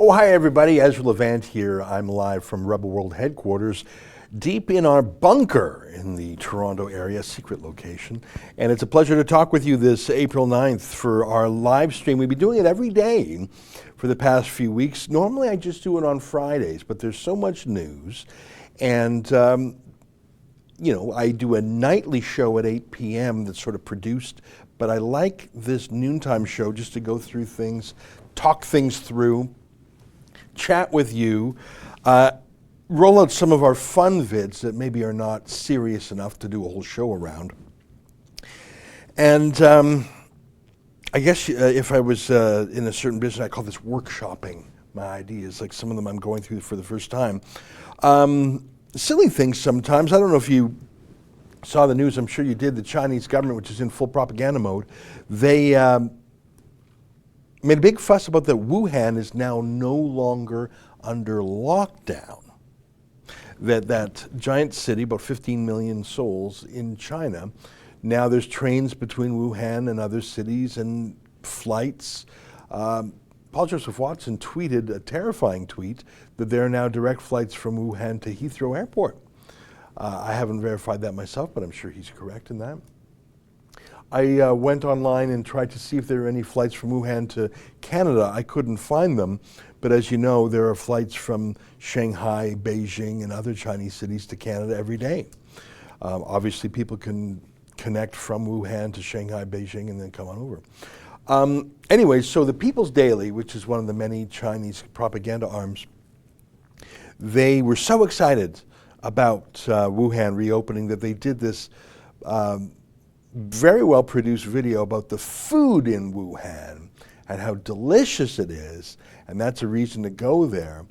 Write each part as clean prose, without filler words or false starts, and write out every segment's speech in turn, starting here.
Oh, hi everybody, Ezra Levant here. I'm live from Rebel World headquarters, deep in our bunker in the Toronto area, secret location. And it's a pleasure to talk with you this April 9th for our live stream. We've been doing it every day for the past few weeks. Normally I just do it on Fridays, but there's so much news. And, I do a nightly show at 8 p.m. that's sort of produced, but I like this noontime show just to go through things, talk things through, chat with you, roll out some of our fun vids that maybe are not serious enough to do a whole show around. And I guess if I was in a certain business, I call this workshopping my ideas, like some of them I'm going through for the first time. Silly things sometimes. I don't know if you saw the news, I'm sure you did. The Chinese government, which is in full propaganda mode, they made a big fuss about that Wuhan is now no longer under lockdown. That giant city, about 15 million souls in China, now there's trains between Wuhan and other cities and flights. Paul Joseph Watson tweeted a terrifying tweet that there are now direct flights from Wuhan to Heathrow Airport. I haven't verified that myself, but I'm sure he's correct in that. I went online and tried to see if there were any flights from Wuhan to Canada. I couldn't find them, but as you know, there are flights from Shanghai, Beijing, and other Chinese cities to Canada every day. Obviously, people can connect from Wuhan to Shanghai, Beijing, and then come on over. Anyway, so the People's Daily, which is one of the many Chinese propaganda arms, they were so excited about Wuhan reopening that they did this very well produced video about the food in Wuhan and how delicious it is, and that's a reason to go there.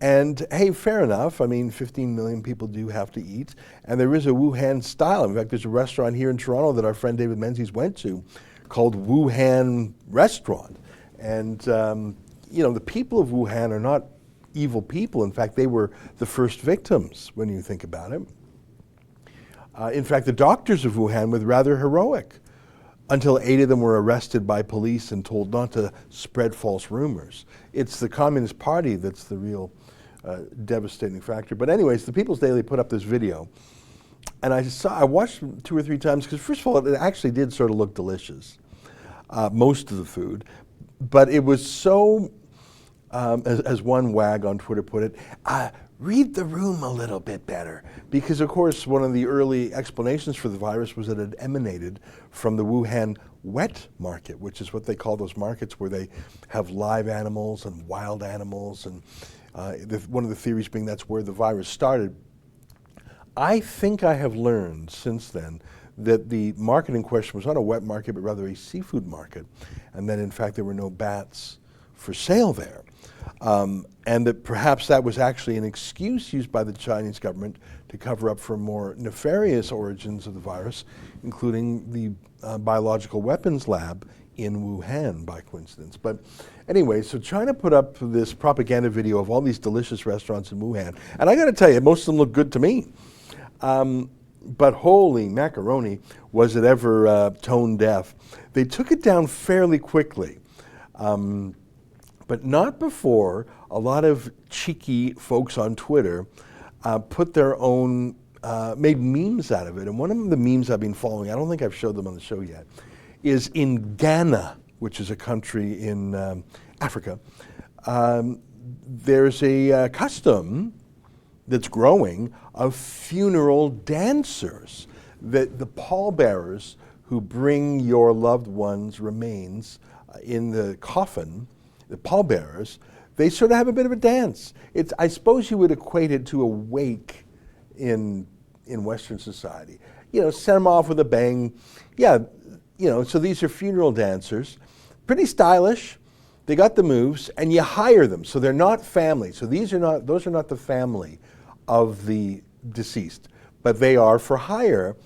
And hey, fair enough. I mean, 15 million people do have to eat, and there is a Wuhan style. In fact, there's a restaurant here in Toronto that our friend David Menzies went to called Wuhan Restaurant. And, the people of Wuhan are not evil people. In fact, they were the first victims when you think about it. In fact, the doctors of Wuhan were rather heroic until 8 of them were arrested by police and told not to spread false rumors. It's the Communist Party that's the real devastating factor. But anyways, the People's Daily put up this video, and I watched it 2 or 3 times because, first of all, it actually did sort of look delicious, most of the food. But it was so, as one wag on Twitter put it, read the room a little bit better. Because, of course, one of the early explanations for the virus was that it emanated from the Wuhan wet market, which is what they call those markets where they have live animals and wild animals. And one of the theories being that's where the virus started. I think I have learned since then that the market in question was not a wet market, but rather a seafood market. And that, in fact, there were no bats for sale there. And that perhaps that was actually an excuse used by the Chinese government to cover up for more nefarious origins of the virus, including the biological weapons lab in Wuhan, by coincidence. But anyway, so China put up this propaganda video of all these delicious restaurants in Wuhan. And I got to tell you, most of them look good to me. But holy macaroni, was it ever tone deaf. They took it down fairly quickly. But not before a lot of cheeky folks on Twitter put their own, made memes out of it. And one of the memes I've been following, I don't think I've showed them on the show yet, is in Ghana, which is a country in Africa. There's a custom that's growing of funeral dancers, that the pallbearers who bring your loved one's remains in the coffin, the pallbearers, they sort of have a bit of a dance. I suppose you would equate it to a wake in Western society. Send them off with a bang. Yeah, so these are funeral dancers, pretty stylish. They got the moves, and you hire them, so they're not family. So those are not the family of the deceased, but they are for hire.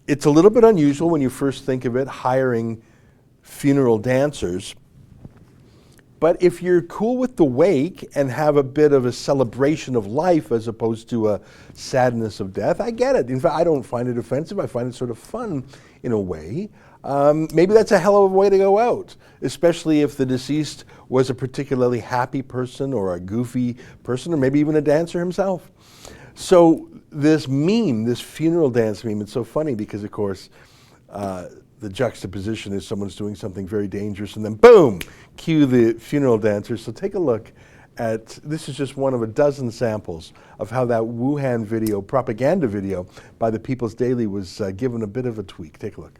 It's a little bit unusual when you first think of it, hiring funeral dancers. But if you're cool with the wake and have a bit of a celebration of life as opposed to a sadness of death, I get it. In fact, I don't find it offensive. I find it sort of fun in a way. maybe that's a hell of a way to go out, especially if the deceased was a particularly happy person or a goofy person or maybe even a dancer himself. So this meme, this funeral dance meme, it's so funny because, of course, the juxtaposition is someone's doing something very dangerous and then boom, cue the funeral dancers. So take a look at, this is just one of a dozen samples of how that Wuhan video, propaganda video by the People's Daily was given a bit of a tweak. Take a look.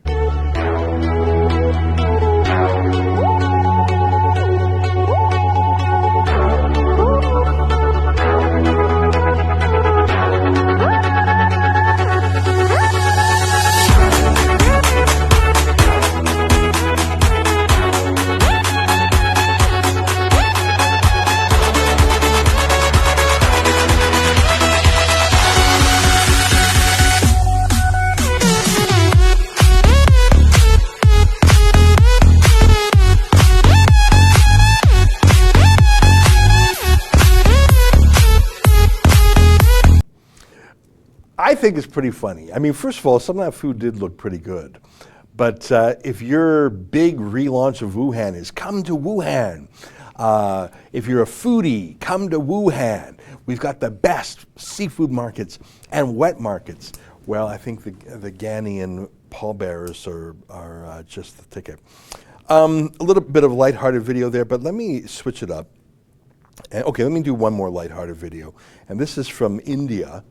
I think it's pretty funny. I mean, first of all, some of that food did look pretty good. But if your big relaunch of Wuhan is come to Wuhan, if you're a foodie, come to Wuhan. We've got the best seafood markets and wet markets. Well, I think the Ghanaian pallbearers are just the ticket. A little bit of lighthearted video there, but let me switch it up. And, okay, let me do one more lighthearted video. And this is from India.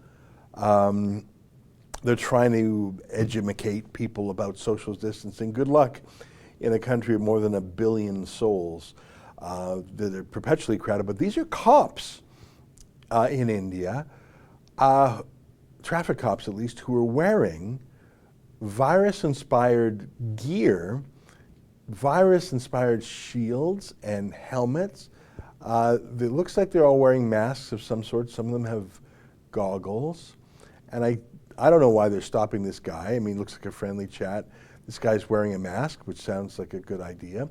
They're trying to educate people about social distancing. Good luck in a country of more than 1 billion souls that are perpetually crowded. But these are cops in India, traffic cops at least, who are wearing virus-inspired gear, virus-inspired shields and helmets. It looks like they're all wearing masks of some sort. Some of them have goggles. And I don't know why they're stopping this guy. I mean, it looks like a friendly chat. This guy's wearing a mask, which sounds like a good idea. A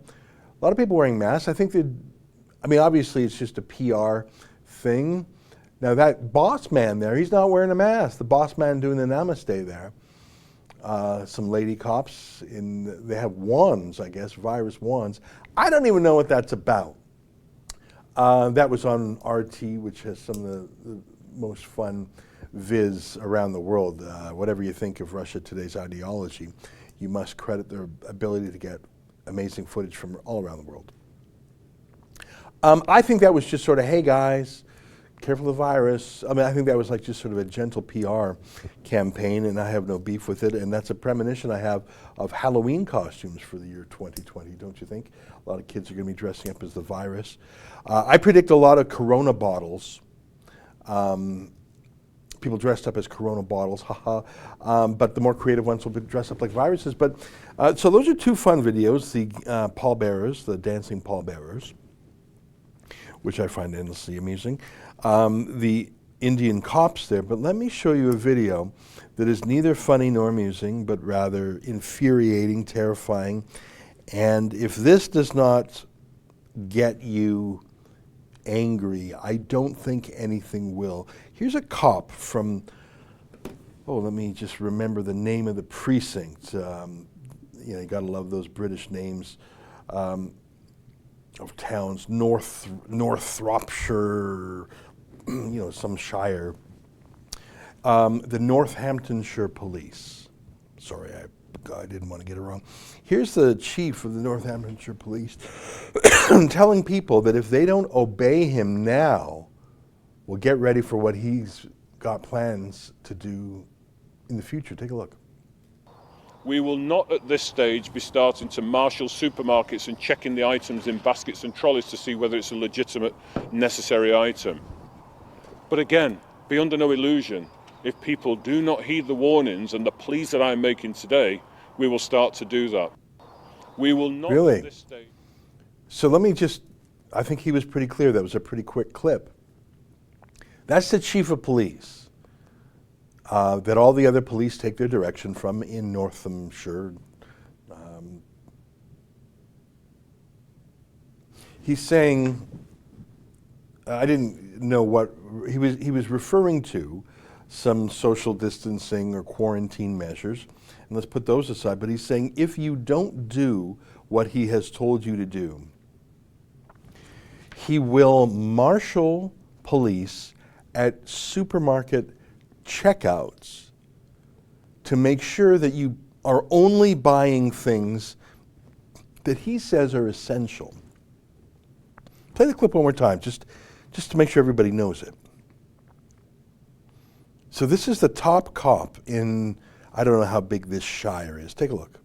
lot of people wearing masks. I think I mean, obviously it's just a PR thing. Now that boss man there, he's not wearing a mask. The boss man doing the namaste there. Some lady cops, they have wands, I guess, virus wands. I don't even know what that's about. That was on RT, which has some of the most fun viz around the world. Whatever you think of Russia Today's ideology, you must credit their ability to get amazing footage from all around the world. I think that was just sort of, hey guys, careful of the virus. I mean, I think that was like just sort of a gentle PR campaign, and I have no beef with it. And that's a premonition I have of Halloween costumes for the year 2020, don't you think? A lot of kids are going to be dressing up as the virus. I predict a lot of Corona bottles. People dressed up as Corona bottles, haha. But the more creative ones will be dressed up like viruses. But so those are two fun videos, the pallbearers, the dancing pallbearers, which I find endlessly amusing. The Indian cops there, but let me show you a video that is neither funny nor amusing, but rather infuriating, terrifying. And if this does not get you angry, I don't think anything will. Here's a cop from, let me just remember the name of the precinct. You gotta love those British names of towns. North Thropshire, some shire. The Northamptonshire Police. Sorry, I didn't want to get it wrong. Here's the chief of the Northamptonshire Police telling people that if they don't obey him now, we'll get ready for what he's got plans to do in the future. Take a look. We will not at this stage be starting to marshal supermarkets and checking the items in baskets and trolleys to see whether it's a legitimate, necessary item. But again, be under no illusion. If people do not heed the warnings and the pleas that I'm making today, we will start to do that. We will not really? At this stage. So let me I think he was pretty clear. That was a pretty quick clip. That's the chief of police that all the other police take their direction from in Northamptonshire. He's saying, I didn't know what he was referring to. some social distancing or quarantine measures, and let's put those aside. But he's saying if you don't do what he has told you to do, he will marshal police at supermarket checkouts to make sure that you are only buying things that he says are essential. Play the clip one more time, just to make sure everybody knows it. So this is the top cop in, I don't know how big this shire is. Take a look.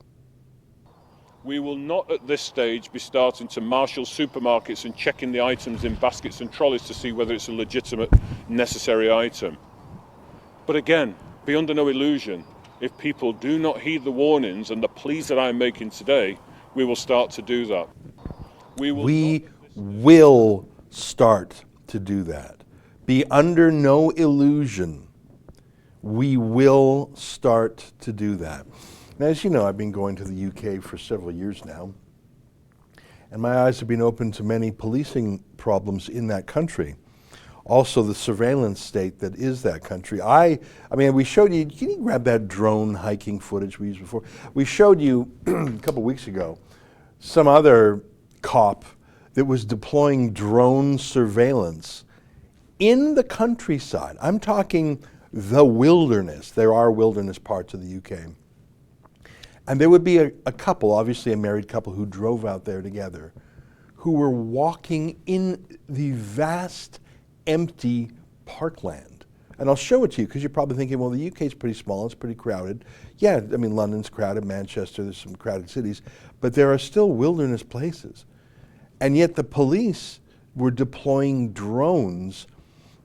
We will not at this stage be starting to marshal supermarkets and checking the items in baskets and trolleys to see whether it's a legitimate, necessary item. But again, be under no illusion, if people do not heed the warnings and the pleas that I'm making today, we will start to do that. We will start to do that. Be under no illusion. We will start to do that. Now, as you know, I've been going to the UK for several years now, and my eyes have been open to many policing problems in that country. Also, the surveillance state that is that country. I mean, we showed you, can you grab that drone hiking footage we used before? We showed you a couple weeks ago some other cop that was deploying drone surveillance in the countryside. I'm talking the wilderness. There are wilderness parts of the UK. And there would be a couple, obviously a married couple, who drove out there together, who were walking in the vast, empty parkland. And I'll show it to you because you're probably thinking, well, the UK is pretty small, it's pretty crowded. Yeah, I mean, London's crowded, Manchester, there's some crowded cities, but there are still wilderness places. And yet the police were deploying drones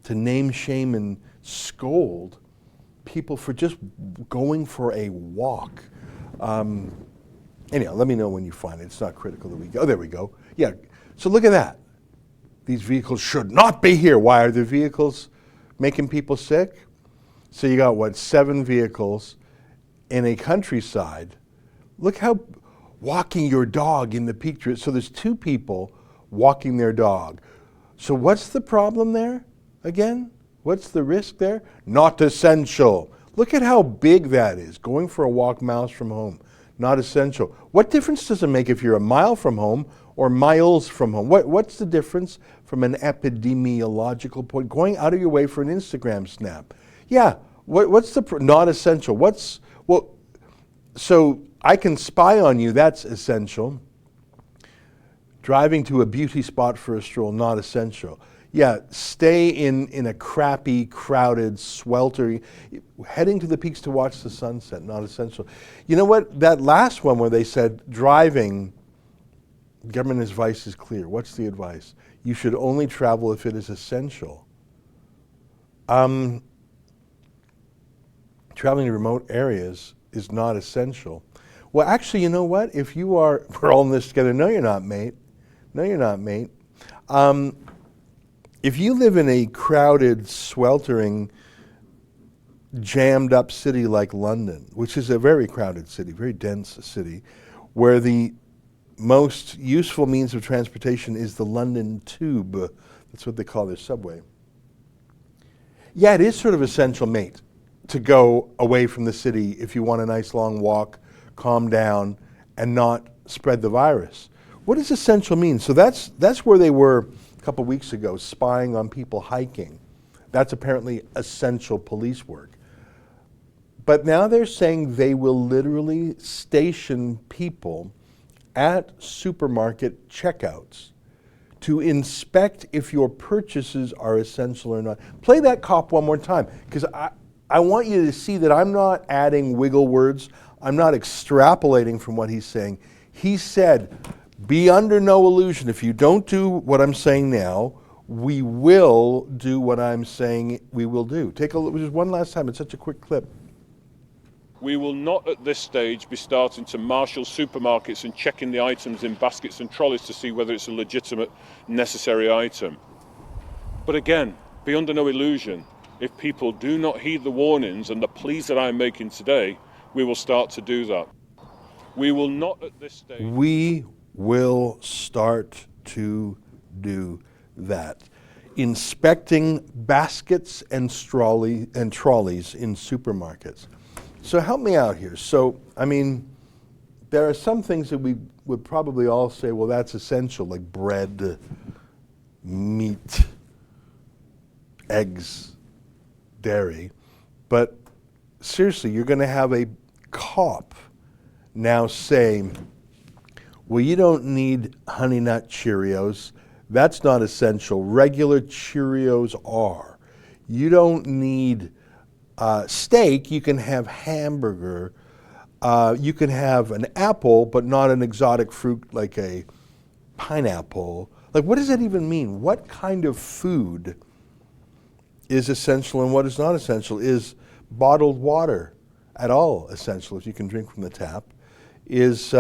to name, shame, and scold people for just going for a walk. Anyhow, let me know when you find it. It's not critical that we go. Oh, there we go. Yeah, so look at that. These vehicles should not be here. Why are the vehicles making people sick? So you got, what, 7 vehicles in a countryside. Look how walking your dog in the peak. So there's 2 people walking their dog. So what's the problem there again? What's the risk there? Not essential. Look at how big that is. Going for a walk miles from home. Not essential. What difference does it make if you're a mile from home or miles from home? What's the difference from an epidemiological point? Going out of your way for an Instagram snap. Yeah, what's the, not essential. So I can spy on you, that's essential. Driving to a beauty spot for a stroll, not essential. Yeah, stay in a crappy, crowded, sweltering, heading to the peaks to watch the sunset, not essential. You know what, that last one where they said driving, government advice is clear. What's the advice? You should only travel if it is essential. Traveling to remote areas is not essential. Well, actually, you know what? If you are, we're all in this together. No, you're not, mate. No, you're not, mate. If you live in a crowded, sweltering, jammed up city like London, which is a very crowded city, very dense city, where the most useful means of transportation is the London Tube, that's what they call their subway. Yeah, it is sort of essential, mate, to go away from the city if you want a nice long walk, calm down, and not spread the virus. What does essential mean? So that's where they were a couple weeks ago, spying on people hiking. That's apparently essential police work. But now they're saying they will literally station people at supermarket checkouts to inspect if your purchases are essential or not. Play that cop one more time, because I want you to see that I'm not adding wiggle words. I'm not extrapolating from what he's saying. He said, be under no illusion. If you don't do what I'm saying now, we will do what I'm saying we will do. Take a look, just one last time. It's such a quick clip. We will not at this stage be starting to marshal supermarkets and checking the items in baskets and trolleys to see whether it's a legitimate, necessary item. But again, be under no illusion. If people do not heed the warnings and the pleas that I'm making today, we will start to do that. We will not at this stage. We will start to do that. inspecting baskets and trolleys in supermarkets. So help me out here. So, I mean, there are some things that we would probably all say, well, that's essential, like bread, meat, eggs, dairy. But seriously, you're going to have a cop now say, well, you don't need Honey Nut Cheerios. That's not essential. Regular Cheerios are. You don't need steak. You can have hamburger. You can have an apple, but not an exotic fruit like a pineapple. Like, what does that even mean? What kind of food is essential and what is not essential? Is bottled water at all essential if you can drink from the tap? Is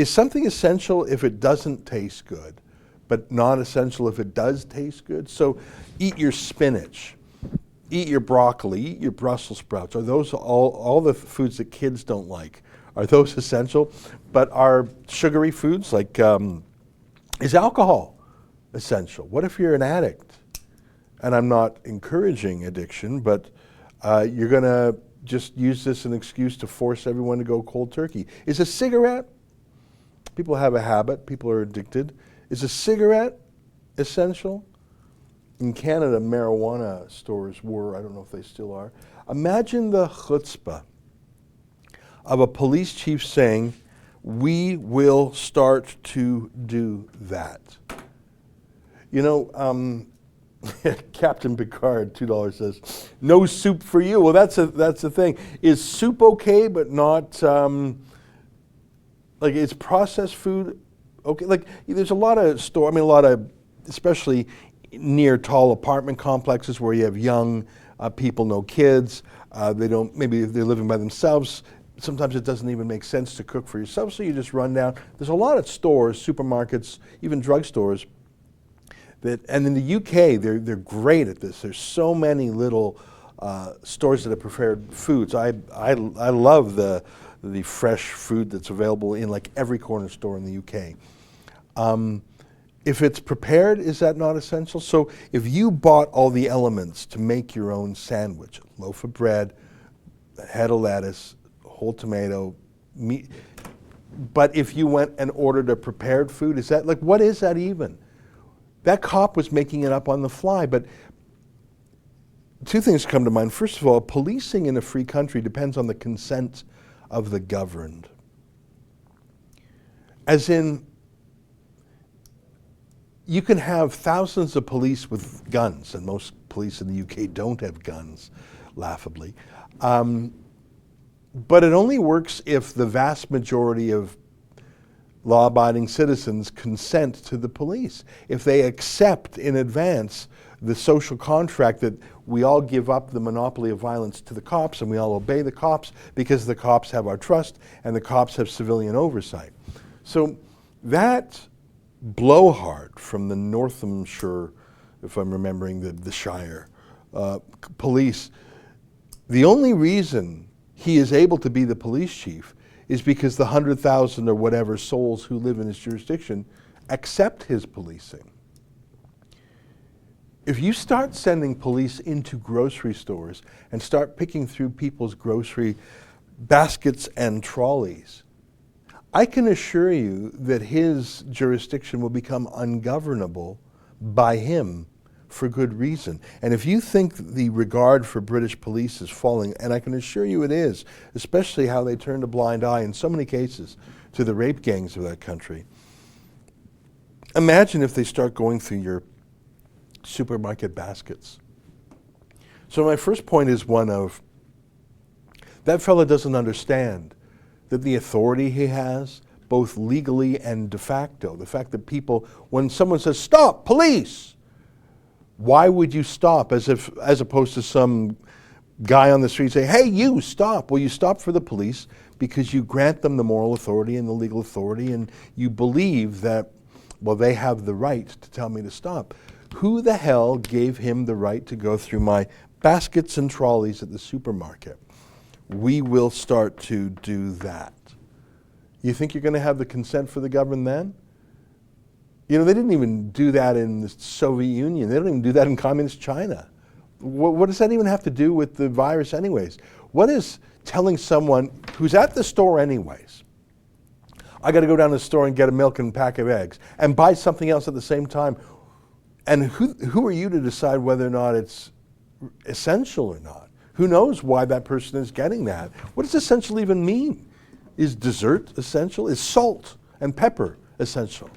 something essential if it doesn't taste good, but not essential if it does taste good? So eat your spinach, eat your broccoli, eat your Brussels sprouts. Are those all the foods that kids don't like? Are those essential? But are sugary foods like, is alcohol essential? What if you're an addict? And I'm not encouraging addiction, but you're going to just use this as an excuse to force everyone to go cold turkey. Is a cigarette? People have a habit. People are addicted. Is a cigarette essential? In Canada, marijuana stores were. I don't know if they still are. Imagine the chutzpah of a police chief saying, we will start to do that. You know, Captain Picard, $2 says, no soup for you. Well, that's the thing. Is soup okay, but not, like, is processed food okay? Like, there's a lot of especially near tall apartment complexes where you have young people, no kids. Maybe they're living by themselves. Sometimes it doesn't even make sense to cook for yourself, so you just run down. There's a lot of stores, supermarkets, even drugstores, and in the UK, they're great at this. There's so many little stores that have prepared foods. I love the fresh food that's available in like every corner store in the UK. If it's prepared, is that not essential? So if you bought all the elements to make your own sandwich, a loaf of bread, a head of lettuce, whole tomato, meat, but if you went and ordered a prepared food, is that, like, what is that even? That cop was making it up on the fly. But two things come to mind. First of all, policing in a free country depends on the consent of the governed. As in, you can have thousands of police with guns, and most police in the UK don't have guns, laughably. But it only works if the vast majority of law-abiding citizens consent to the police. If they accept in advance the social contract that we all give up the monopoly of violence to the cops and we all obey the cops because the cops have our trust and the cops have civilian oversight. So that blowhard from the Northamptonshire, if I'm remembering the Shire, police, the only reason he is able to be the police chief is because the 100,000 or whatever souls who live in his jurisdiction accept his policing. If you start sending police into grocery stores and start picking through people's grocery baskets and trolleys, I can assure you that his jurisdiction will become ungovernable by him for good reason. And if you think the regard for British police is falling, and I can assure you it is, especially how they turned a blind eye in so many cases to the rape gangs of that country, imagine if they start going through your supermarket baskets. So my first point is one of, that fella doesn't understand that the authority he has, both legally and de facto, the fact that people, when someone says, stop, police, why would you stop as opposed to some guy on the street say, hey, you stop? Well, you stop for the police because you grant them the moral authority and the legal authority, and you believe that, well, they have the right to tell me to stop. Who the hell gave him the right to go through my baskets and trolleys at the supermarket? We will start to do that. You think you're going to have the consent for the government then? You know, they didn't even do that in the Soviet Union. They don't even do that in communist China. What does that even have to do with the virus anyways? What is telling someone who's at the store anyways, I got to go down to the store and get a milk and a pack of eggs and buy something else at the same time? And who are you to decide whether or not it's essential or not? Who knows why that person is getting that? What does essential even mean? Is dessert essential? Is salt and pepper essential?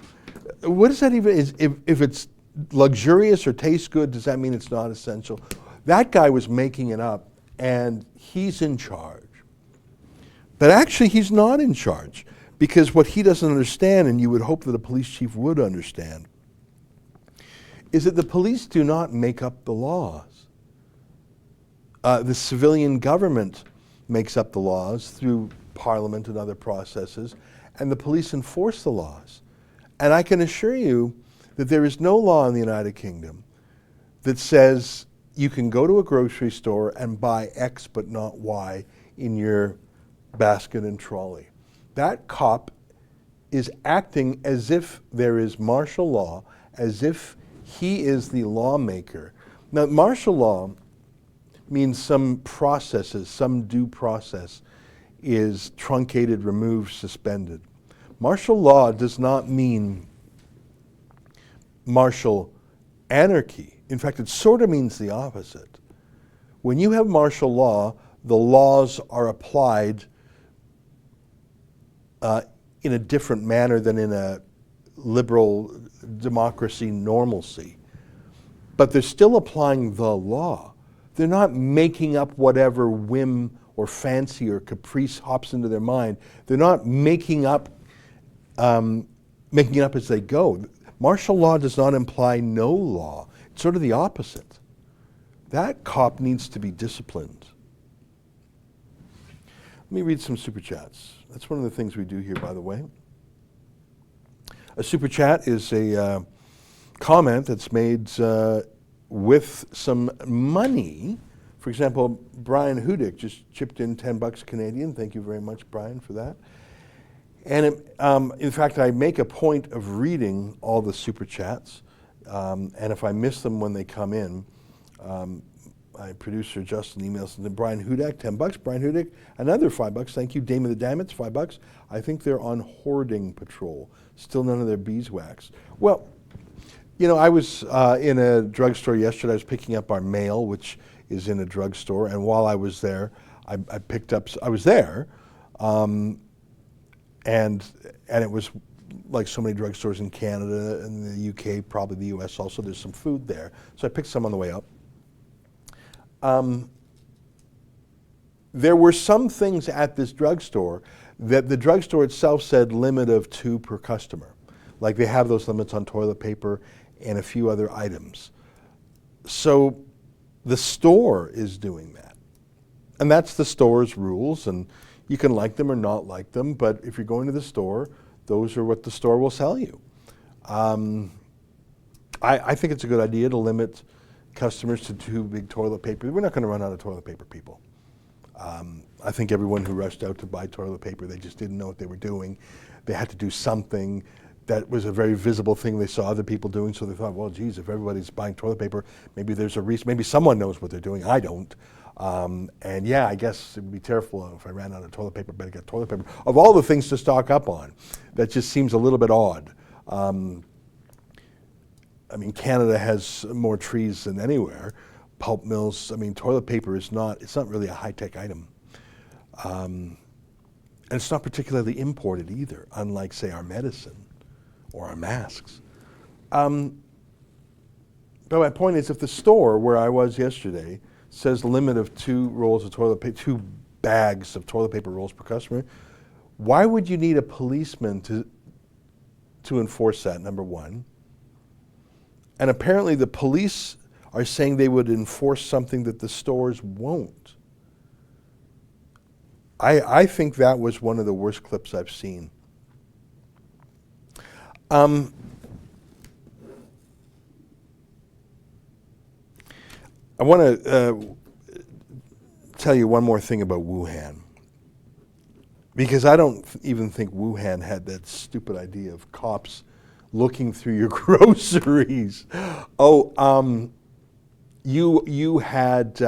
What does that even, if it's luxurious or tastes good, does that mean it's not essential? That guy was making it up, and he's in charge. But actually, he's not in charge, because what he doesn't understand, and you would hope that a police chief would understand, is that the police do not make up the laws. The civilian government makes up the laws through parliament and other processes, and the police enforce the laws. And I can assure you that there is no law in the United Kingdom that says you can go to a grocery store and buy X but not Y in your basket and trolley. That cop is acting as if there is martial law, as if he is the lawmaker. Now, martial law means some processes, some due process is truncated, removed, suspended. Martial law does not mean martial anarchy. In fact, it sort of means the opposite. When you have martial law, the laws are applied in a different manner than in a liberal democracy normalcy. But they're still applying the law. They're not making up whatever whim or fancy or caprice hops into their mind. They're not making it up as they go. Martial law does not imply no law. It's sort of the opposite. That cop needs to be disciplined. Let me read some super chats. That's one of the things we do here, by the way. A super chat is a comment that's made with some money. For example, Brian Hudick just chipped in $10 Canadian. Thank you very much, Brian, for that. And in fact, I make a point of reading all the super chats. And if I miss them when they come in, my producer Justin emails them to Brian Hudak, $10. Brian Hudak, another $5. Thank you. Dame of the Dammits, $5. I think they're on hoarding patrol. Still none of their beeswax. Well, you know, I was in a drugstore yesterday. I was picking up our mail, which is in a drugstore. And while I was there, I was there. And it was like so many drugstores in Canada and the UK, probably the US also. There's some food there. So I picked some on the way up. There were some things at this drugstore that the drugstore itself said limit of 2 per customer. Like they have those limits on toilet paper and a few other items. So the store is doing that. And that's the store's rules, and you can like them or not like them, but if you're going to the store, those are what the store will sell you. I think it's a good idea to limit customers to 2 big toilet paper. We're not going to run out of toilet paper, people. I think everyone who rushed out to buy toilet paper, they just didn't know what they were doing. They had to do something that was a very visible thing they saw other people doing, so they thought, well, geez, if everybody's buying toilet paper, maybe there's a reason, maybe someone knows what they're doing. I don't. And yeah, I guess it would be terrible if I ran out of toilet paper, better get toilet paper. Of all the things to stock up on, that just seems a little bit odd. I mean, Canada has more trees than anywhere. Pulp mills, I mean, toilet paper is not, it's not really a high-tech item. And it's not particularly imported either, unlike, say, our medicine or our masks. But my point is, if the store where I was yesterday says limit of 2 rolls of toilet paper, 2 bags of toilet paper rolls per customer, why would you need a policeman to enforce that, number one? And apparently the police are saying they would enforce something that the stores won't. I think that was one of the worst clips I've seen. I want to tell you one more thing about Wuhan, because I don't even think Wuhan had that stupid idea of cops looking through your groceries. Oh, you had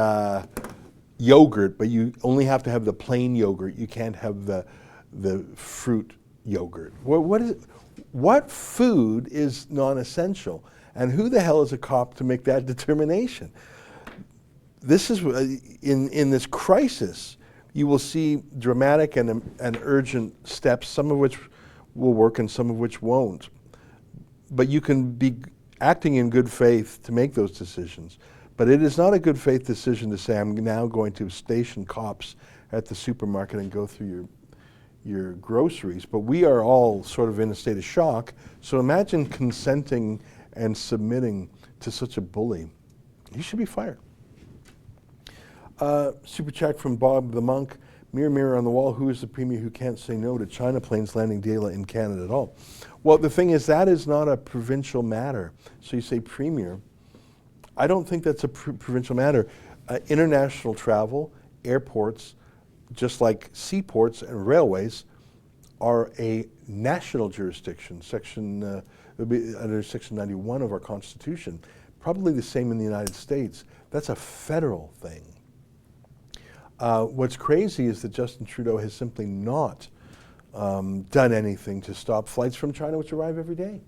yogurt, but you only have to have the plain yogurt. You can't have the fruit yogurt. What food is non-essential? And who the hell is a cop to make that determination? This is in this crisis, you will see dramatic and urgent steps, some of which will work and some of which won't. But you can be acting in good faith to make those decisions. But it is not a good faith decision to say, I'm now going to station cops at the supermarket and go through your groceries. But we are all sort of in a state of shock. So imagine consenting and submitting to such a bully. He should be fired. Super chat from Bob the Monk. Mirror, mirror on the wall, who is the premier who can't say no to China planes landing daily in Canada at all? Well, the thing is, that is not a provincial matter. So you say premier. I don't think that's a provincial matter. International travel, airports, just like seaports and railways, are a national jurisdiction. Under Section 91 of our Constitution. Probably the same in the United States. That's a federal thing. What's crazy is that Justin Trudeau has simply not done anything to stop flights from China which arrive every day.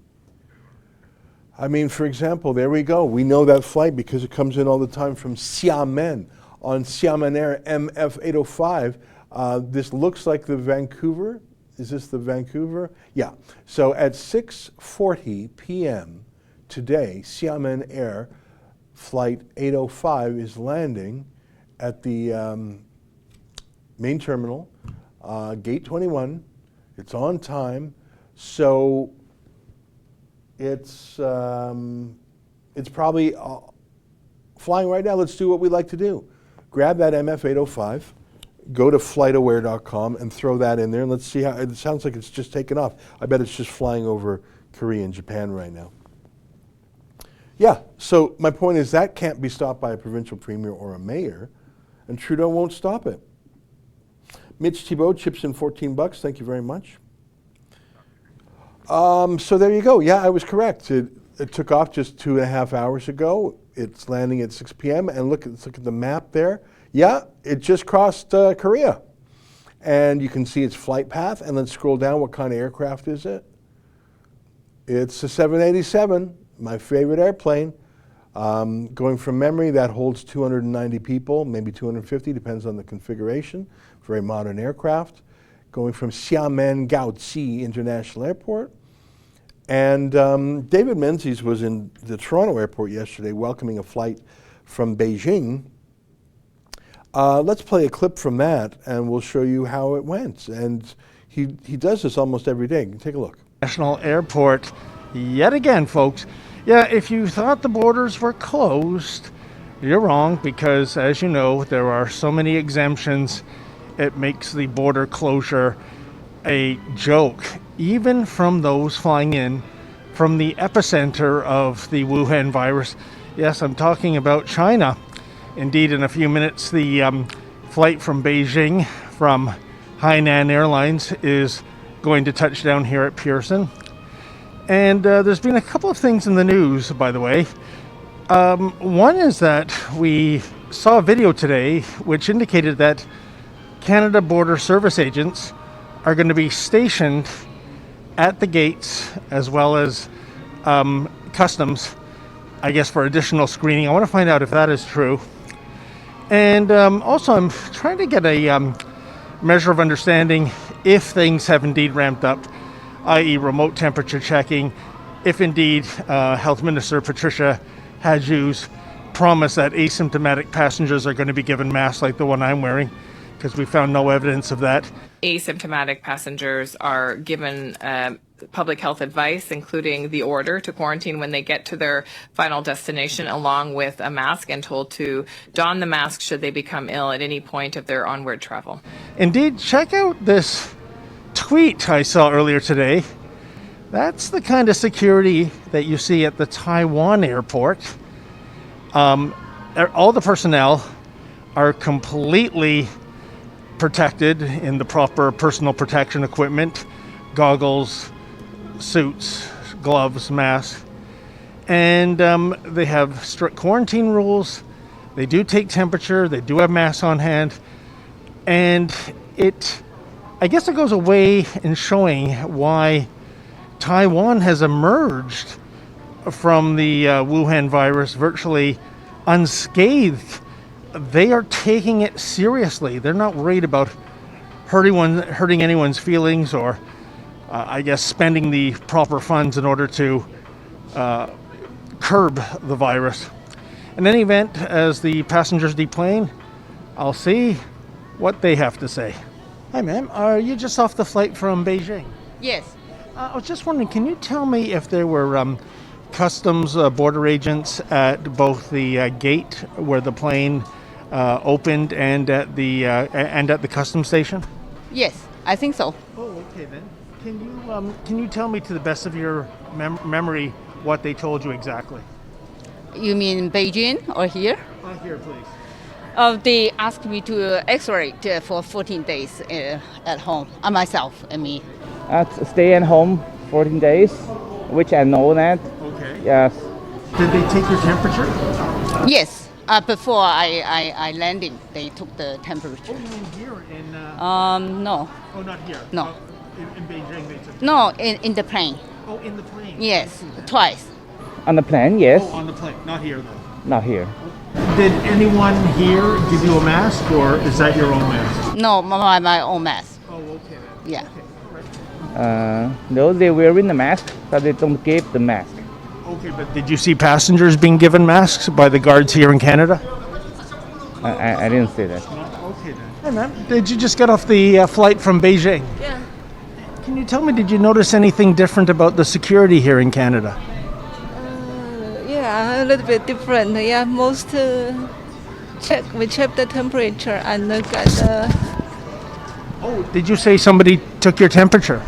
I mean, for example, there we go. We know that flight because it comes in all the time from Xiamen on Xiamen Air MF805. This looks like the Vancouver. Is this the Vancouver? Yeah. So at 6:40 p.m. today, Xiamen Air flight 805 is landing at the main terminal, gate 21. It's on time. So it's probably flying right now. Let's do what we like to do. Grab that MF805, go to flightaware.com and throw that in there, and let's see how, it sounds like it's just taken off. I bet it's just flying over Korea and Japan right now. Yeah, so my point is that can't be stopped by a provincial premier or a mayor, and Trudeau won't stop it. Mitch Thibault chips in $14. Thank you very much. So there you go. Yeah, I was correct. It took off just 2.5 hours ago. It's landing at 6 p.m. And let's look at the map there. Yeah, it just crossed Korea. And you can see its flight path. And then scroll down. What kind of aircraft is it? It's a 787, my favorite airplane. Going from memory, that holds 290 people, maybe 250, depends on the configuration. Very modern aircraft. Going from Xiamen Gaozi International Airport. And David Menzies was in the Toronto airport yesterday welcoming a flight from Beijing. Let's play a clip from that and we'll show you how it went. And he does this almost every day. Take a look. National Airport yet again, folks. Yeah, if you thought the borders were closed, you're wrong, because as you know, there are so many exemptions. It makes the border closure a joke, even from those flying in from the epicenter of the Wuhan virus. Yes, I'm talking about China. Indeed, in a few minutes, the flight from Beijing from Hainan Airlines is going to touch down here at Pearson. And there's been a couple of things in the news, by the way. One is that we saw a video today which indicated that Canada Border Service agents are going to be stationed at the gates as well as customs, I guess, for additional screening. I want to find out if that is true. And also I'm trying to get a measure of understanding if things have indeed ramped up, i.e. remote temperature checking, if indeed Health Minister Patricia Hadju's promised that asymptomatic passengers are going to be given masks like the one I'm wearing, because we found no evidence of that. Asymptomatic passengers are given public health advice, including the order to quarantine when they get to their final destination, along with a mask, and told to don the mask should they become ill at any point of their onward travel. Indeed, check out this tweet I saw earlier today. That's the kind of security that you see at the Taiwan airport. All the personnel are completely protected in the proper personal protection equipment, goggles, suits, gloves, masks, and they have strict quarantine rules. They do take temperature. They do have masks on hand, and I guess it goes away in showing why Taiwan has emerged from the Wuhan virus virtually unscathed. They are taking it seriously. They're not worried about hurting anyone's feelings or, I guess, spending the proper funds in order to curb the virus. In any event, as the passengers deplane, I'll see what they have to say. Hi, ma'am. Are you just off the flight from Beijing? Yes. I was just wondering, can you tell me if there were customs border agents at both the gate where the plane opened and at the customs station? Yes, I think so. Oh, okay then. Can you tell me, to the best of your memory, what they told you exactly? You mean Beijing or here? Here, please. They asked me to isolate for 14 days at home. Myself, I mean. Stay at home 14 days, which I know that. Okay. Yes. Did they take your temperature? Yes. Before I landing, they took the temperature. Oh, you mean here in? No. Oh, not here. No. In Beijing, they took. No, in the plane. Oh, in the plane. Yes, twice. On the plane, yes. Oh, on the plane, not here though. Not here. Did anyone here give you a mask, or is that your own mask? No, my own mask. Oh, okay then. Yeah. No, they're wearing the mask, but they don't give the mask. Okay, but did you see passengers being given masks by the guards here in Canada? I didn't see that. Okay then. Hey ma'am, did you just get off the flight from Beijing? Yeah. Can you tell me, did you notice anything different about the security here in Canada? Yeah, a little bit different. Yeah, most we check the temperature and look at the. Oh, did you say somebody took your temperature?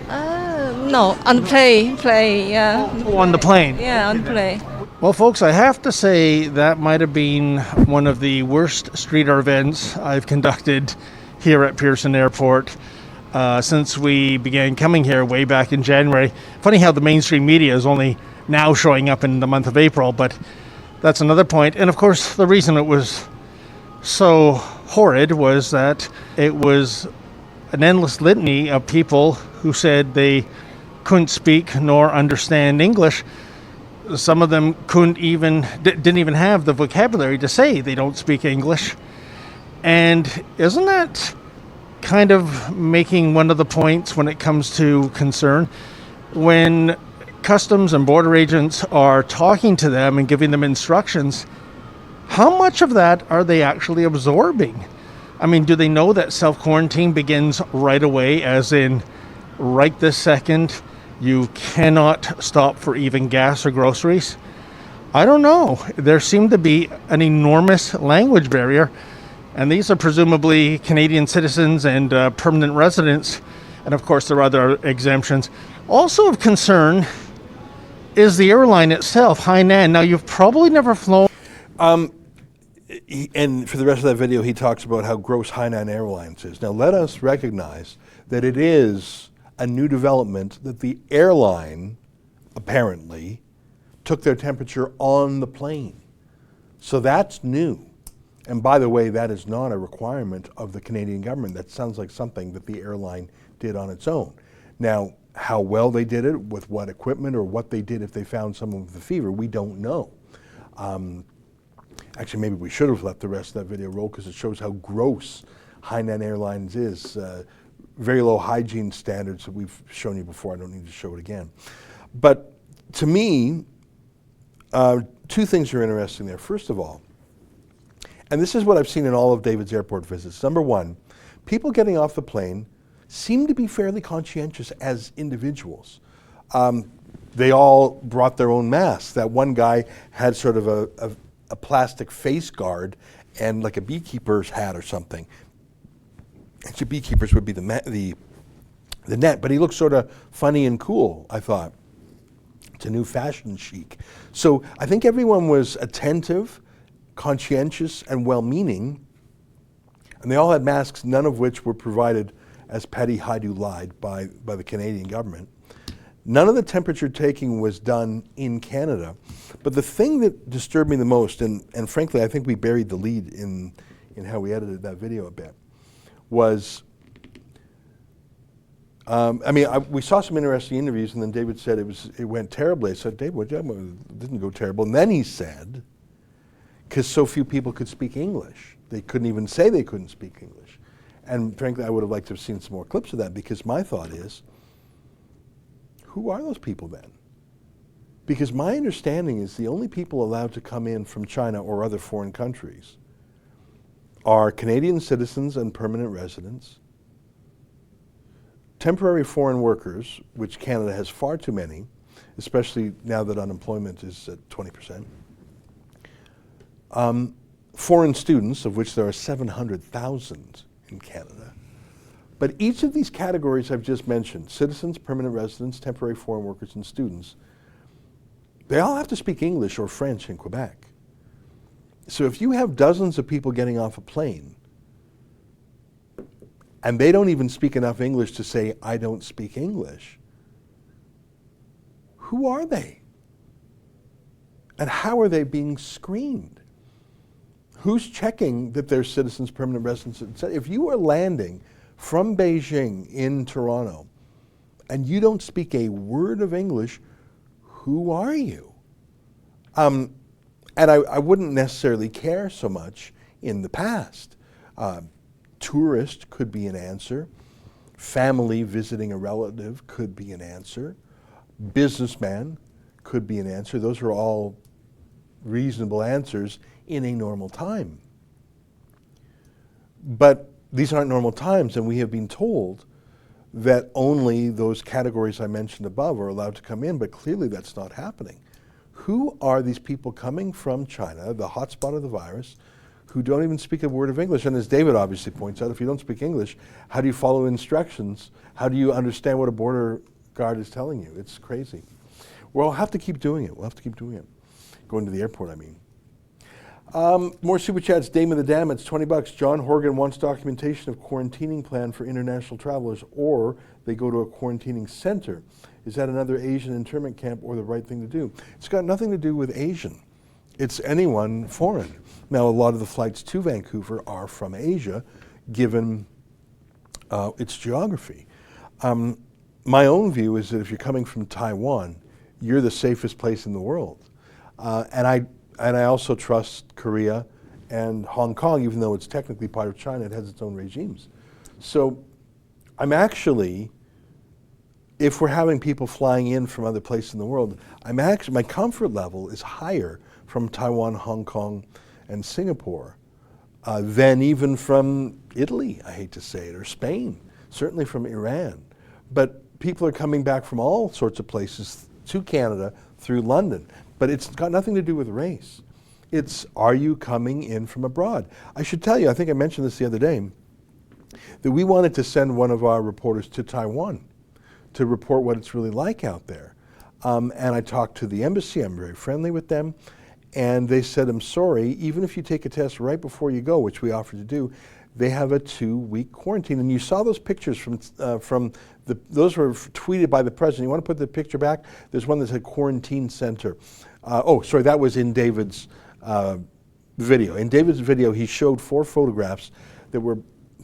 No, on the plane, yeah. Oh, on the plane? Yeah, on the plane. Well, folks, I have to say that might have been one of the worst street art events I've conducted here at Pearson Airport since we began coming here way back in January. Funny how the mainstream media is only now showing up in the month of April, but that's another point. And of course, the reason it was so horrid was that it was an endless litany of people who said they couldn't speak nor understand English. Some of them didn't even have the vocabulary to say they don't speak English. And isn't that kind of making one of the points when it comes to concern? When customs and border agents are talking to them and giving them instructions, how much of that are they actually absorbing? I mean, do they know that self-quarantine begins right away, as in right this second? You cannot stop for even gas or groceries? I don't know. There seemed to be an enormous language barrier, and these are presumably Canadian citizens and permanent residents, and of course there are other exemptions. Also of concern is the airline itself, Hainan. Now, you've probably never flown. And for the rest of that video, he talks about how gross Hainan Airlines is. Now, let us recognize that it is a new development that the airline apparently took their temperature on the plane. So that's new. And by the way, that is not a requirement of the Canadian government. That sounds like something that the airline did on its own. Now, how well they did it, with what equipment, or what they did if they found someone with a fever, we don't know. Actually, maybe we should have let the rest of that video roll, because it shows how gross Hainan Airlines is. Very low hygiene standards that we've shown you before. I don't need to show it again. But to me, two things are interesting there. First of all, and this is what I've seen in all of David's airport visits. Number one, people getting off the plane seem to be fairly conscientious as individuals. They all brought their own masks. That one guy had sort of a plastic face guard and like a beekeeper's hat or something. Actually, beekeepers would be the net, but he looked sort of funny and cool, I thought. It's a new fashion chic. So I think everyone was attentive, conscientious, and well-meaning, and they all had masks, none of which were provided as petty hide-do-lied by the Canadian government. None of the temperature taking was done in Canada. But the thing that disturbed me the most, and frankly, I think we buried the lead in how we edited that video a bit, was, we saw some interesting interviews, and then David said it went terribly. I said, David, it didn't go terrible. And then he said, because so few people could speak English. They couldn't even say they couldn't speak English. And frankly, I would have liked to have seen some more clips of that, because my thought is, who are those people then? Because my understanding is the only people allowed to come in from China or other foreign countries are Canadian citizens and permanent residents, temporary foreign workers, which Canada has far too many, especially now that unemployment is at 20%, foreign students, of which there are 700,000 in Canada. But each of these categories I've just mentioned, citizens, permanent residents, temporary foreign workers, and students, they all have to speak English or French in Quebec. So if you have dozens of people getting off a plane, and they don't even speak enough English to say, I don't speak English, who are they? And how are they being screened? Who's checking that they're citizens, permanent residents? If you are landing from Beijing in Toronto and you don't speak a word of English, who are you? And I wouldn't necessarily care so much in the past. Tourist could be an answer. Family visiting a relative could be an answer. Businessman could be an answer. Those are all reasonable answers in a normal time. But these aren't normal times, and we have been told that only those categories I mentioned above are allowed to come in, but clearly that's not happening. Who are these people coming from China, the hotspot of the virus, who don't even speak a word of English? And as David obviously points out, if you don't speak English, how do you follow instructions? How do you understand what a border guard is telling you? It's crazy. We'll have to keep doing it. We'll have to keep doing it. Going to the airport, I mean. More super chats. Dame of the Dam, it's $20. John Horgan wants documentation of quarantining plan for international travelers, or they go to a quarantining center. Is that another Asian internment camp or the right thing to do? It's got nothing to do with Asian. It's anyone foreign. Now, a lot of the flights to Vancouver are from Asia, given its geography. My own view is that if you're coming from Taiwan, you're the safest place in the world. And I also trust Korea and Hong Kong, even though it's technically part of China, it has its own regimes. So I'm actually, if we're having people flying in from other places in the world, my comfort level is higher from Taiwan, Hong Kong, and Singapore than even from Italy, I hate to say it, or Spain, certainly from Iran. But people are coming back from all sorts of places to Canada through London. But it's got nothing to do with race. It's, are you coming in from abroad? I should tell you, I think I mentioned this the other day, that we wanted to send one of our reporters to Taiwan to report what it's really like out there. And I talked to the embassy, I'm very friendly with them, and they said, I'm sorry, even if you take a test right before you go, which we offered to do, they have a 2-week quarantine. And you saw those pictures those were tweeted by the president. You want to put the picture back? There's one that said quarantine center. That was in David's video. In David's video, he showed 4 photographs that were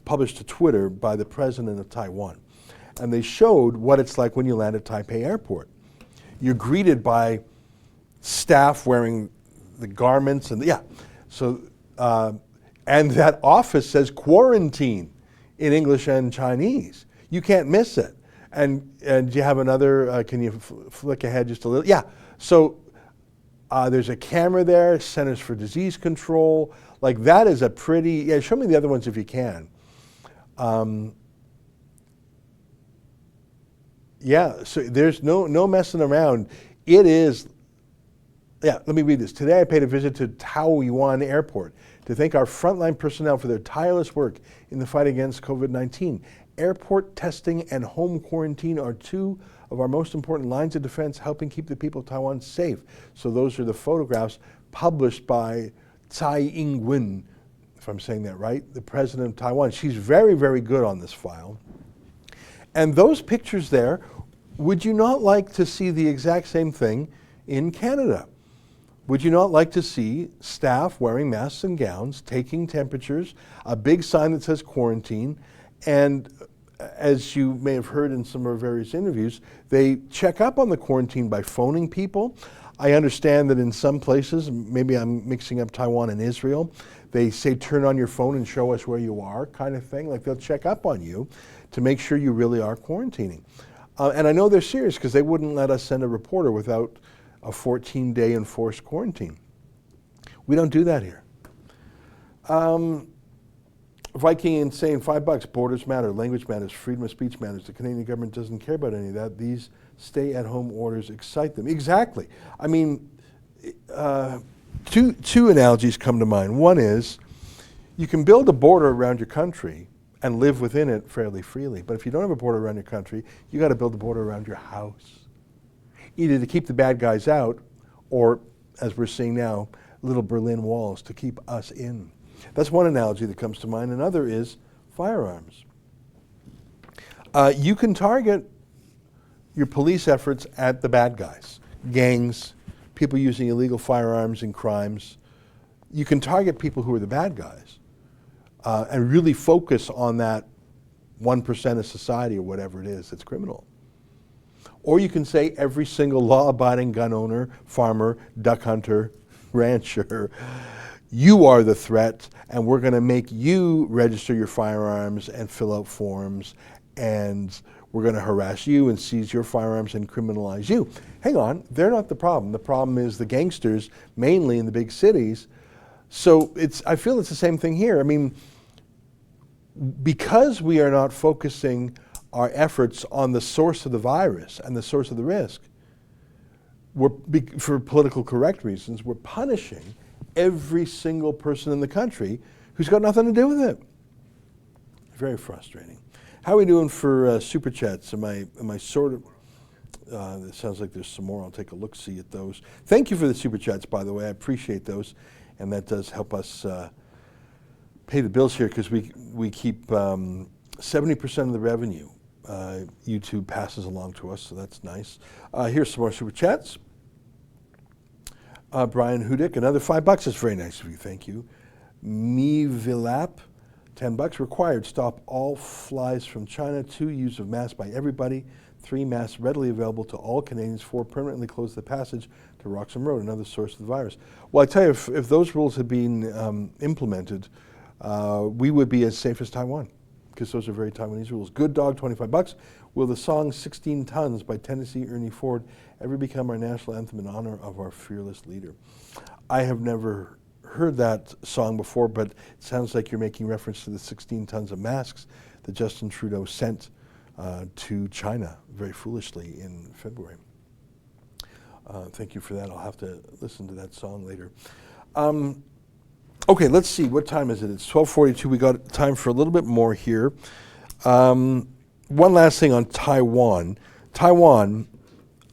published to Twitter by the president of Taiwan. And they showed what it's like when you land at Taipei Airport. You're greeted by staff wearing the garments and and that office says quarantine in English and Chinese. You can't miss it. And you have another, can you flick ahead just a little? Yeah, so there's a camera there, Centers for Disease Control. Like that is a pretty, show me the other ones if you can. So there's no messing around. It is, let me read this. Today I paid a visit to Taoyuan Airport to thank our frontline personnel for their tireless work in the fight against COVID-19. Airport testing and home quarantine are 2 of our most important lines of defense, helping keep the people of Taiwan safe. So those are the photographs published by Tsai Ing-wen, if I'm saying that right, the president of Taiwan. She's very, very good on this file. And those pictures there would you not like to see the exact same thing in Canada? Would you not like to see staff wearing masks and gowns, taking temperatures, a big sign that says quarantine, and as you may have heard in some of our various interviews, they check up on the quarantine by phoning people. I understand that in some places, maybe I'm mixing up Taiwan and Israel, they say turn on your phone and show us where you are, kind of thing. Like they'll check up on you to make sure you really are quarantining. And I know they're serious because they wouldn't let us send a reporter without a 14-day enforced quarantine. We don't do that here. Viking Insane, $5. Borders matter, language matters, freedom of speech matters. The Canadian government doesn't care about any of that. These stay-at-home orders excite them. Exactly. I mean, two analogies come to mind. One is, you can build a border around your country and live within it fairly freely. But if you don't have a border around your country, you got to build a border around your house, either to keep the bad guys out, or, as we're seeing now, little Berlin walls to keep us in. That's one analogy that comes to mind. Another is firearms. You can target your police efforts at the bad guys, gangs, people using illegal firearms in crimes. You can target people who are the bad guys and really focus on that 1% of society or whatever it is that's criminal. Or you can say every single law-abiding gun owner, farmer, duck hunter, rancher, you are the threat, and we're going to make you register your firearms and fill out forms, and we're going to harass you and seize your firearms and criminalize you. Hang on, they're not the problem. The problem is the gangsters, mainly in the big cities. So I feel it's the same thing here. I mean, because we are not focusing our efforts on the source of the virus and the source of the risk, for political correct reasons, we're punishing every single person in the country who's got nothing to do with it. Very frustrating. How are we doing for super chats? Am I sort of? It sounds like there's some more. I'll take a look-see at those. Thank you for the super chats, by the way. I appreciate those, and that does help us pay the bills here, because we keep 70% of the revenue. YouTube passes along to us, so that's nice. Here's some more super chats. Brian Hudick, another $5. That's very nice of you, thank you. Me Vilap, $10. Required, stop all flies from China. 2, use of masks by everybody. 3, masks readily available to all Canadians. 4, permanently close the passage to Roxham Road, another source of the virus. Well, I tell you, if those rules had been implemented, we would be as safe as Taiwan, because those are very Taiwanese rules. Good Dog, $25. Will the song 16 Tons by Tennessee Ernie Ford ever become our national anthem in honor of our fearless leader? I have never heard that song before, but it sounds like you're making reference to the 16 tons of masks that Justin Trudeau sent to China very foolishly in February. Thank you for that. I'll have to listen to that song later. Okay, let's see. What time is it? It's 12:42. We got time for a little bit more here. One last thing on Taiwan. Taiwan,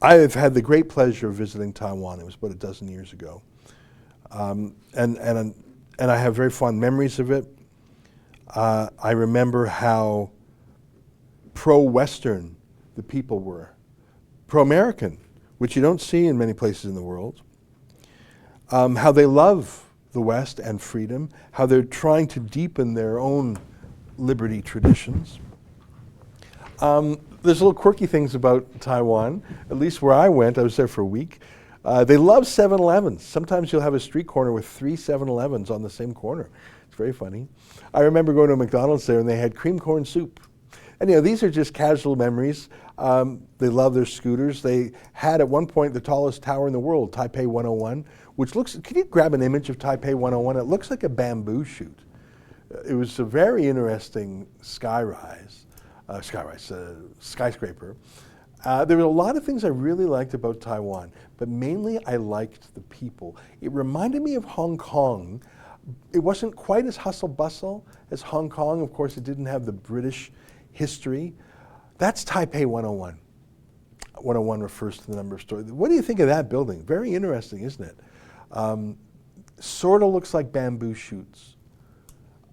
I have had the great pleasure of visiting Taiwan. It was about a dozen years ago. And I have very fond memories of it. I remember how pro-Western the people were. Pro-American, which you don't see in many places in the world. How they love the West and freedom, how they're trying to deepen their own liberty traditions. There's little quirky things about Taiwan. At least where I went, I was there for a week. They love 7-Elevens. Sometimes you'll have a street corner with 3 7-Elevens on the same corner. It's very funny. I remember going to a McDonald's there and they had cream corn soup. And these are just casual memories. They love their scooters. They had at one point the tallest tower in the world, Taipei 101, which looks, can you grab an image of Taipei 101? It looks like a bamboo shoot. It was a very interesting skyscraper. There were a lot of things I really liked about Taiwan, but mainly I liked the people. It reminded me of Hong Kong. It wasn't quite as hustle-bustle as Hong Kong. Of course, it didn't have the British history. That's Taipei 101. 101 refers to the number of stories. What do you think of that building? Very interesting, isn't it? Sort of looks like bamboo shoots.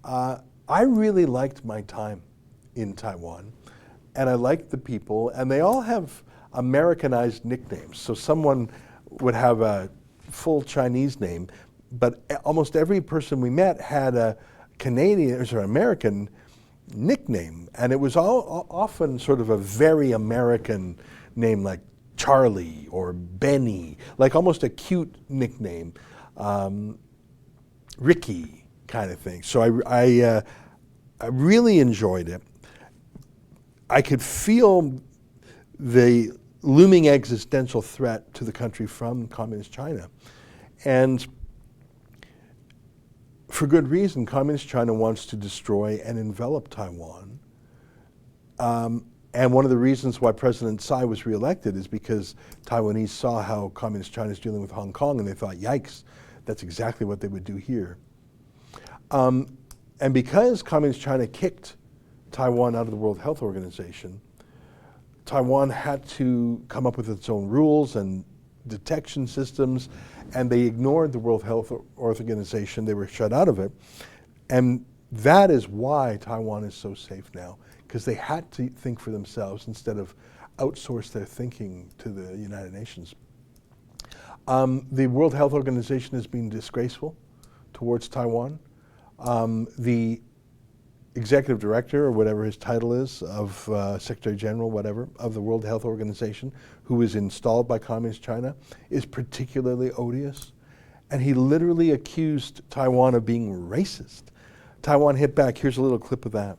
I really liked my time in Taiwan, and I liked the people, and they all have Americanized nicknames. So someone would have a full Chinese name, but almost every person we met had a Canadian or American nickname, and it was all often sort of a very American name, like Charlie or Benny, like almost a cute nickname, Ricky kind of thing. So I really enjoyed it. I could feel the looming existential threat to the country from Communist China. And for good reason, Communist China wants to destroy and envelop Taiwan. And one of the reasons why President Tsai was reelected is because Taiwanese saw how Communist China is dealing with Hong Kong, and they thought, yikes, that's exactly what they would do here. And because Communist China kicked Taiwan out of the World Health Organization, Taiwan had to come up with its own rules and detection systems, and they ignored the World Health Organization. They were shut out of it. And that is why Taiwan is so safe now, because they had to think for themselves instead of outsource their thinking to the United Nations. The World Health Organization has been disgraceful towards Taiwan. The executive director, or whatever his title is, of Secretary General, whatever, of the World Health Organization, who was installed by Communist China, is particularly odious. And he literally accused Taiwan of being racist. Taiwan hit back. Here's a little clip of that.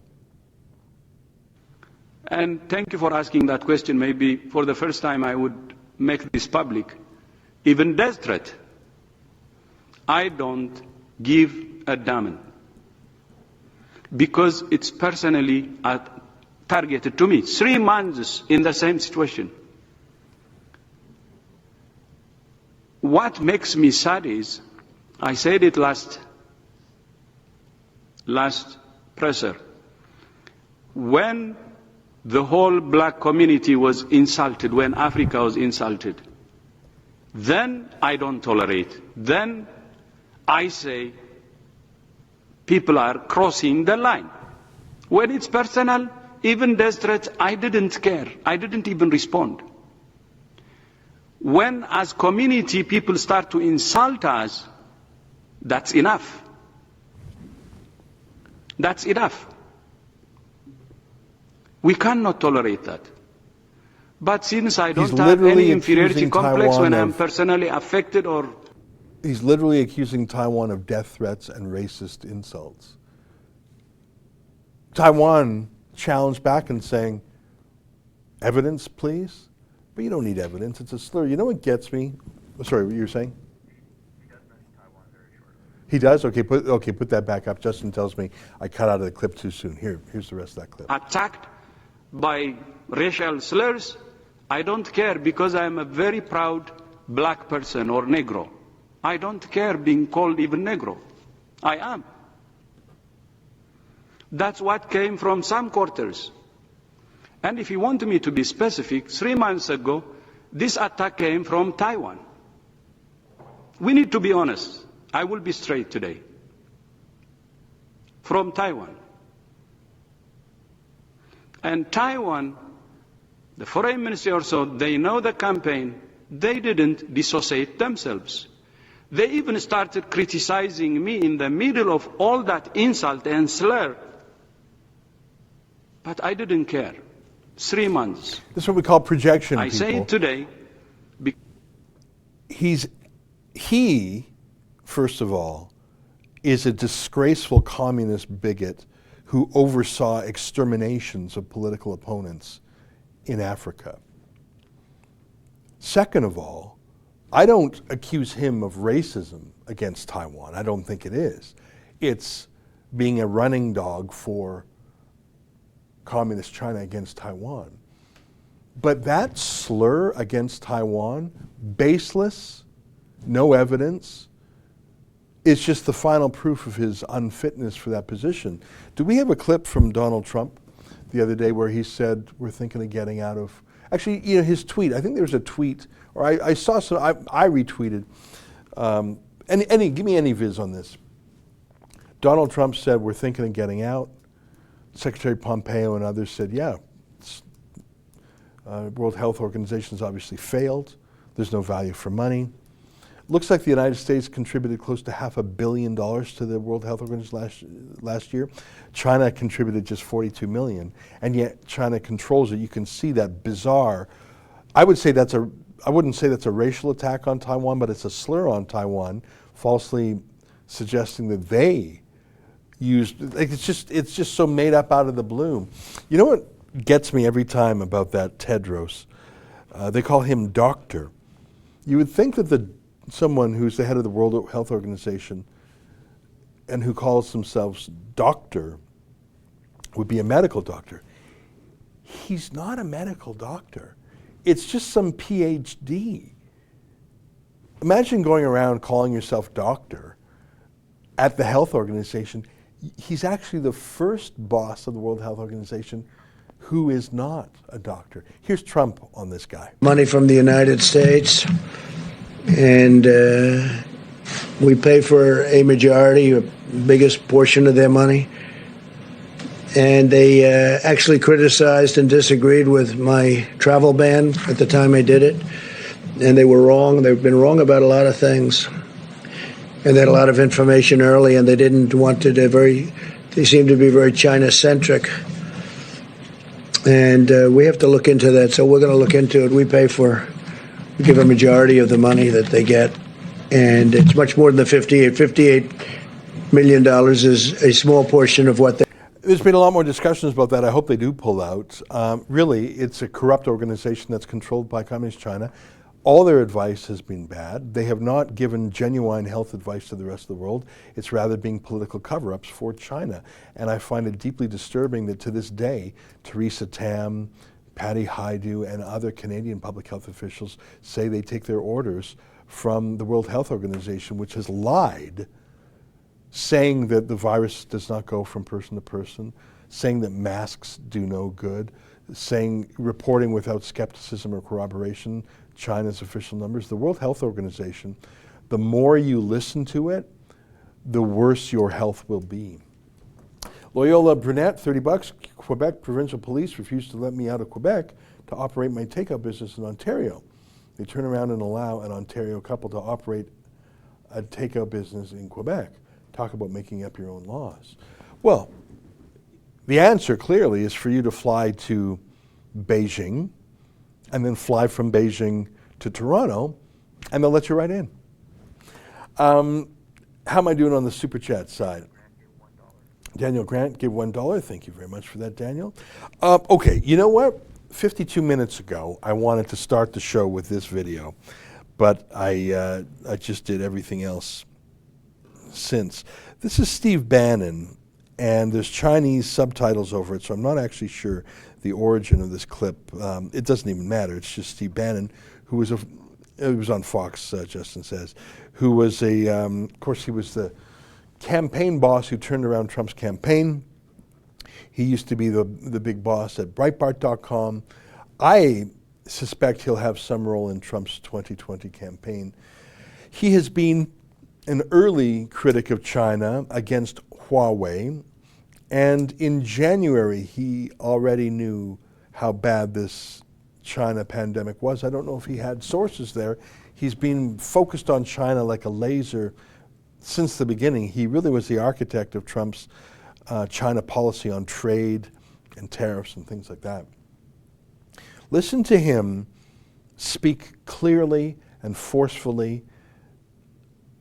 And thank you for asking that question. Maybe for the first time I would make this public. Even death threat, I don't give a damn, because it's personally targeted to me. 3 months in the same situation. What makes me sad is, I said it last presser, when the whole black community was insulted, when Africa was insulted, then I don't tolerate. Then I say people are crossing the line. When it's personal, even death threats, I didn't care. I didn't even respond. When as community people start to insult us, that's enough. That's enough. We cannot tolerate that. But since I don't have any inferiority complex when I'm personally affected or... He's literally accusing Taiwan of death threats and racist insults. Taiwan challenged back and saying, evidence, please? But you don't need evidence. It's a slur. You know what gets me? Sorry, what you were saying? He does mention Taiwan very shortly. He does? Okay, put that back up. Justin tells me I cut out of the clip too soon. Here's the rest of that clip. Attacked by racial slurs, I don't care, because I am a very proud black person or Negro. I don't care being called even Negro. I am. That's what came from some quarters. And if you want me to be specific, 3 months ago, this attack came from Taiwan. We need to be honest. I will be straight today. From Taiwan. And Taiwan, the foreign ministry or so, they know the campaign. They didn't dissociate themselves. They even started criticizing me in the middle of all that insult and slur. But I didn't care. 3 months. This is what we call projection, I say it today. He, first of all, is a disgraceful communist bigot who oversaw exterminations of political opponents in Africa. Second of all, I don't accuse him of racism against Taiwan. I don't think it is. It's being a running dog for Communist China against Taiwan. But that slur against Taiwan, baseless, no evidence, it's just the final proof of his unfitness for that position. Do we have a clip from Donald Trump the other day where he said, we're thinking of getting out of... Actually, you know, his tweet, I think there was a tweet, or I saw some, I retweeted. Give me any viz on this. Donald Trump said, we're thinking of getting out. Secretary Pompeo and others said, yeah, World Health Organization has obviously failed. There's no value for money. Looks like the United States contributed close to $500 million to the World Health Organization last year. China contributed just $42 million, and yet China controls it. You can see that bizarre. I wouldn't say that's a racial attack on Taiwan, but it's a slur on Taiwan, falsely suggesting that they used. Like, it's just so made up out of the blue. You know what gets me every time about that Tedros? They call him doctor. You would think that someone who's the head of the World Health Organization and who calls themselves doctor would be a medical doctor. He's not a medical doctor. It's just some PhD. Imagine going around calling yourself doctor at the health organization. He's actually the first boss of the World Health Organization who is not a doctor. Here's Trump on this guy. Money from the United States, and we pay for a majority, a biggest portion of their money. And they actually criticized and disagreed with my travel ban at the time I did it. And they were wrong. They've been wrong about a lot of things. And they had a lot of information early, and they didn't want to, they seem to be very China-centric. And we have to look into that. So we're going to look into it. We give a majority of the money that they get. And it's much more than the $58 million is a small portion of what they. There's been a lot more discussions about that. I hope they do pull out. Really, it's a corrupt organization that's controlled by Communist China. All their advice has been bad. They have not given genuine health advice to the rest of the world. It's rather being political cover-ups for China. And I find it deeply disturbing that to this day, Theresa Tam, Patty Hajdu, and other Canadian public health officials say they take their orders from the World Health Organization, which has lied, saying that the virus does not go from person to person, saying that masks do no good, reporting without skepticism or corroboration China's official numbers. The World Health Organization, the more you listen to it, the worse your health will be. Loyola Brunette, $30. Quebec Provincial Police refused to let me out of Quebec to operate my takeout business in Ontario. They turn around and allow an Ontario couple to operate a takeout business in Quebec. Talk about making up your own laws. Well, the answer clearly is for you to fly to Beijing and then fly from Beijing to Toronto, and they'll let you right in. How am I doing on the Super Chat side? Daniel Grant gave $1. Thank you very much for that, Daniel. Okay, you know what? 52 minutes ago, I wanted to start the show with this video, but I just did everything else since. This is Steve Bannon, and there's Chinese subtitles over it, so I'm not actually sure the origin of this clip. It doesn't even matter. It's just Steve Bannon, who was it was on Fox, Justin says, who was of course, he was the campaign boss who turned around Trump's campaign. He used to be the big boss at Breitbart.com. I suspect he'll have some role in Trump's 2020 campaign. He has been an early critic of China against Huawei, and in January he already knew how bad this China pandemic was. I don't know if he had sources there. He's been focused on China like a laser since the beginning. He really was the architect of Trump's China policy on trade and tariffs and things like that. Listen to him speak clearly and forcefully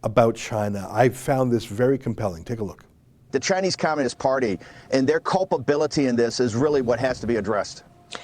about China. I found this very compelling. Take a look. The Chinese Communist Party and their culpability in this is really what has to be addressed.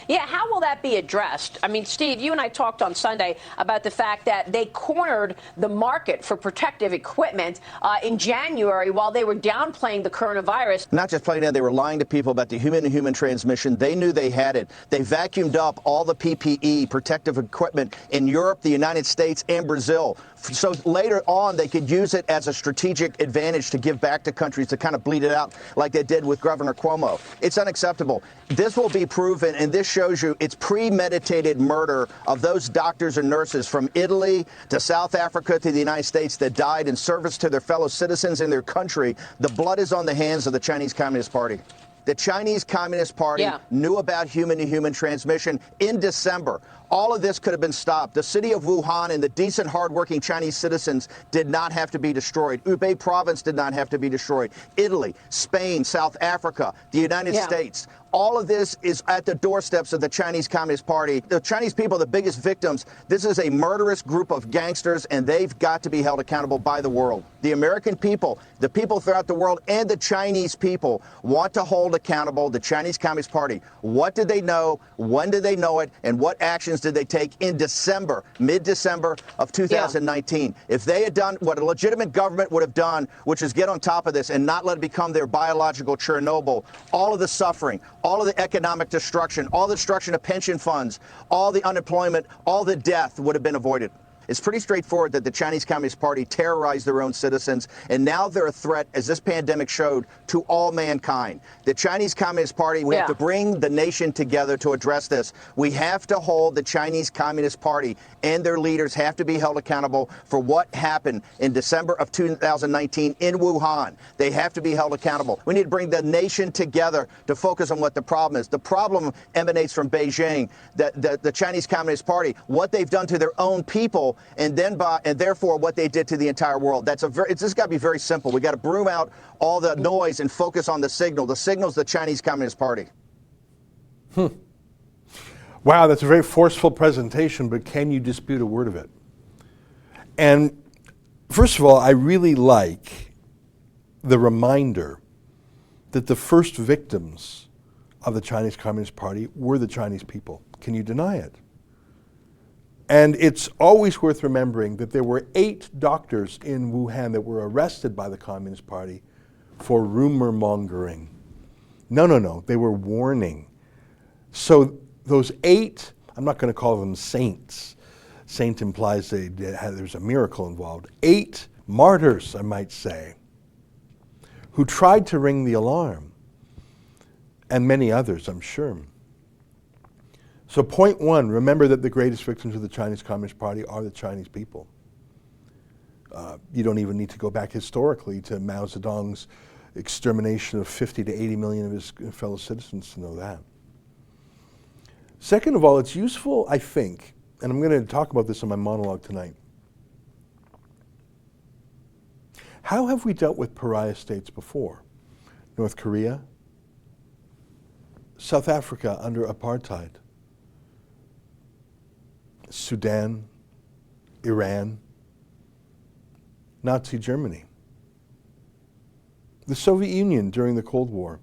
Yeah, how will that be addressed? I mean, Steve, you and I talked on Sunday about the fact that they cornered the market for protective equipment in January while they were downplaying the coronavirus. Not just playing that, they were lying to people about the human-to-human transmission. They knew they had it. They vacuumed up all the PPE, protective equipment, in Europe, the United States, and Brazil. So later on, they could use it as a strategic advantage to give back to countries to kind of bleed it out like they did with Governor Cuomo. It's unacceptable. This will be proven, and this shows you it's premeditated murder of those doctors and nurses from Italy to South Africa to the United States that died in service to their fellow citizens in their country. The blood is on the hands of the Chinese Communist Party. The Chinese Communist Party knew about human-to-human transmission in December. All of this could have been stopped. The city of Wuhan and the decent, hardworking Chinese citizens did not have to be destroyed. Hubei province did not have to be destroyed. Italy, Spain, South Africa, the United States. All of this is at the doorsteps of the Chinese Communist Party. The Chinese people are the biggest victims. This is a murderous group of gangsters, and they've got to be held accountable by the world. The American people, the people throughout the world, and the Chinese people want to hold accountable the Chinese Communist Party. What did they know? When did they know it? And what actions did they take in December, mid-December of 2019? If they had done what a legitimate government would have done, which is get on top of this and not let it become their biological Chernobyl, all of the suffering, all of the economic destruction, all the destruction of pension funds, all the unemployment, all the death would have been avoided. It's pretty straightforward that the Chinese Communist Party terrorized their own citizens, and now they're a threat, as this pandemic showed, to all mankind. The Chinese Communist Party, we have to bring the nation together to address this. We have to hold the Chinese Communist Party and their leaders have to be held accountable for what happened in December of 2019 in Wuhan. They have to be held accountable. We need to bring the nation together to focus on what the problem is. The problem emanates from Beijing, the Chinese Communist Party, what they've done to their own people, and therefore what they did to the entire world. It's just got to be very simple. We got to broom out all the noise and focus on the signal. The signal's the Chinese Communist Party. Wow, that's a very forceful presentation, but can you dispute a word of it? And first of all, I really like the reminder that the first victims of the Chinese Communist Party were the Chinese people. Can you deny it? And it's always worth remembering that there were 8 doctors in Wuhan that were arrested by the Communist Party for rumor mongering. No, they were warning. So those 8, I'm not going to call them saints. Saint implies there's a miracle involved. 8 martyrs, I might say, who tried to ring the alarm, and many others, I'm sure. So point 1, remember that the greatest victims of the Chinese Communist Party are the Chinese people. You don't even need to go back historically to Mao Zedong's extermination of 50 to 80 million of his fellow citizens to know that. Second of all, it's useful, I think, and I'm going to talk about this in my monologue tonight. How have we dealt with pariah states before? North Korea, South Africa under apartheid, Sudan, Iran, Nazi Germany, the Soviet Union during the Cold War.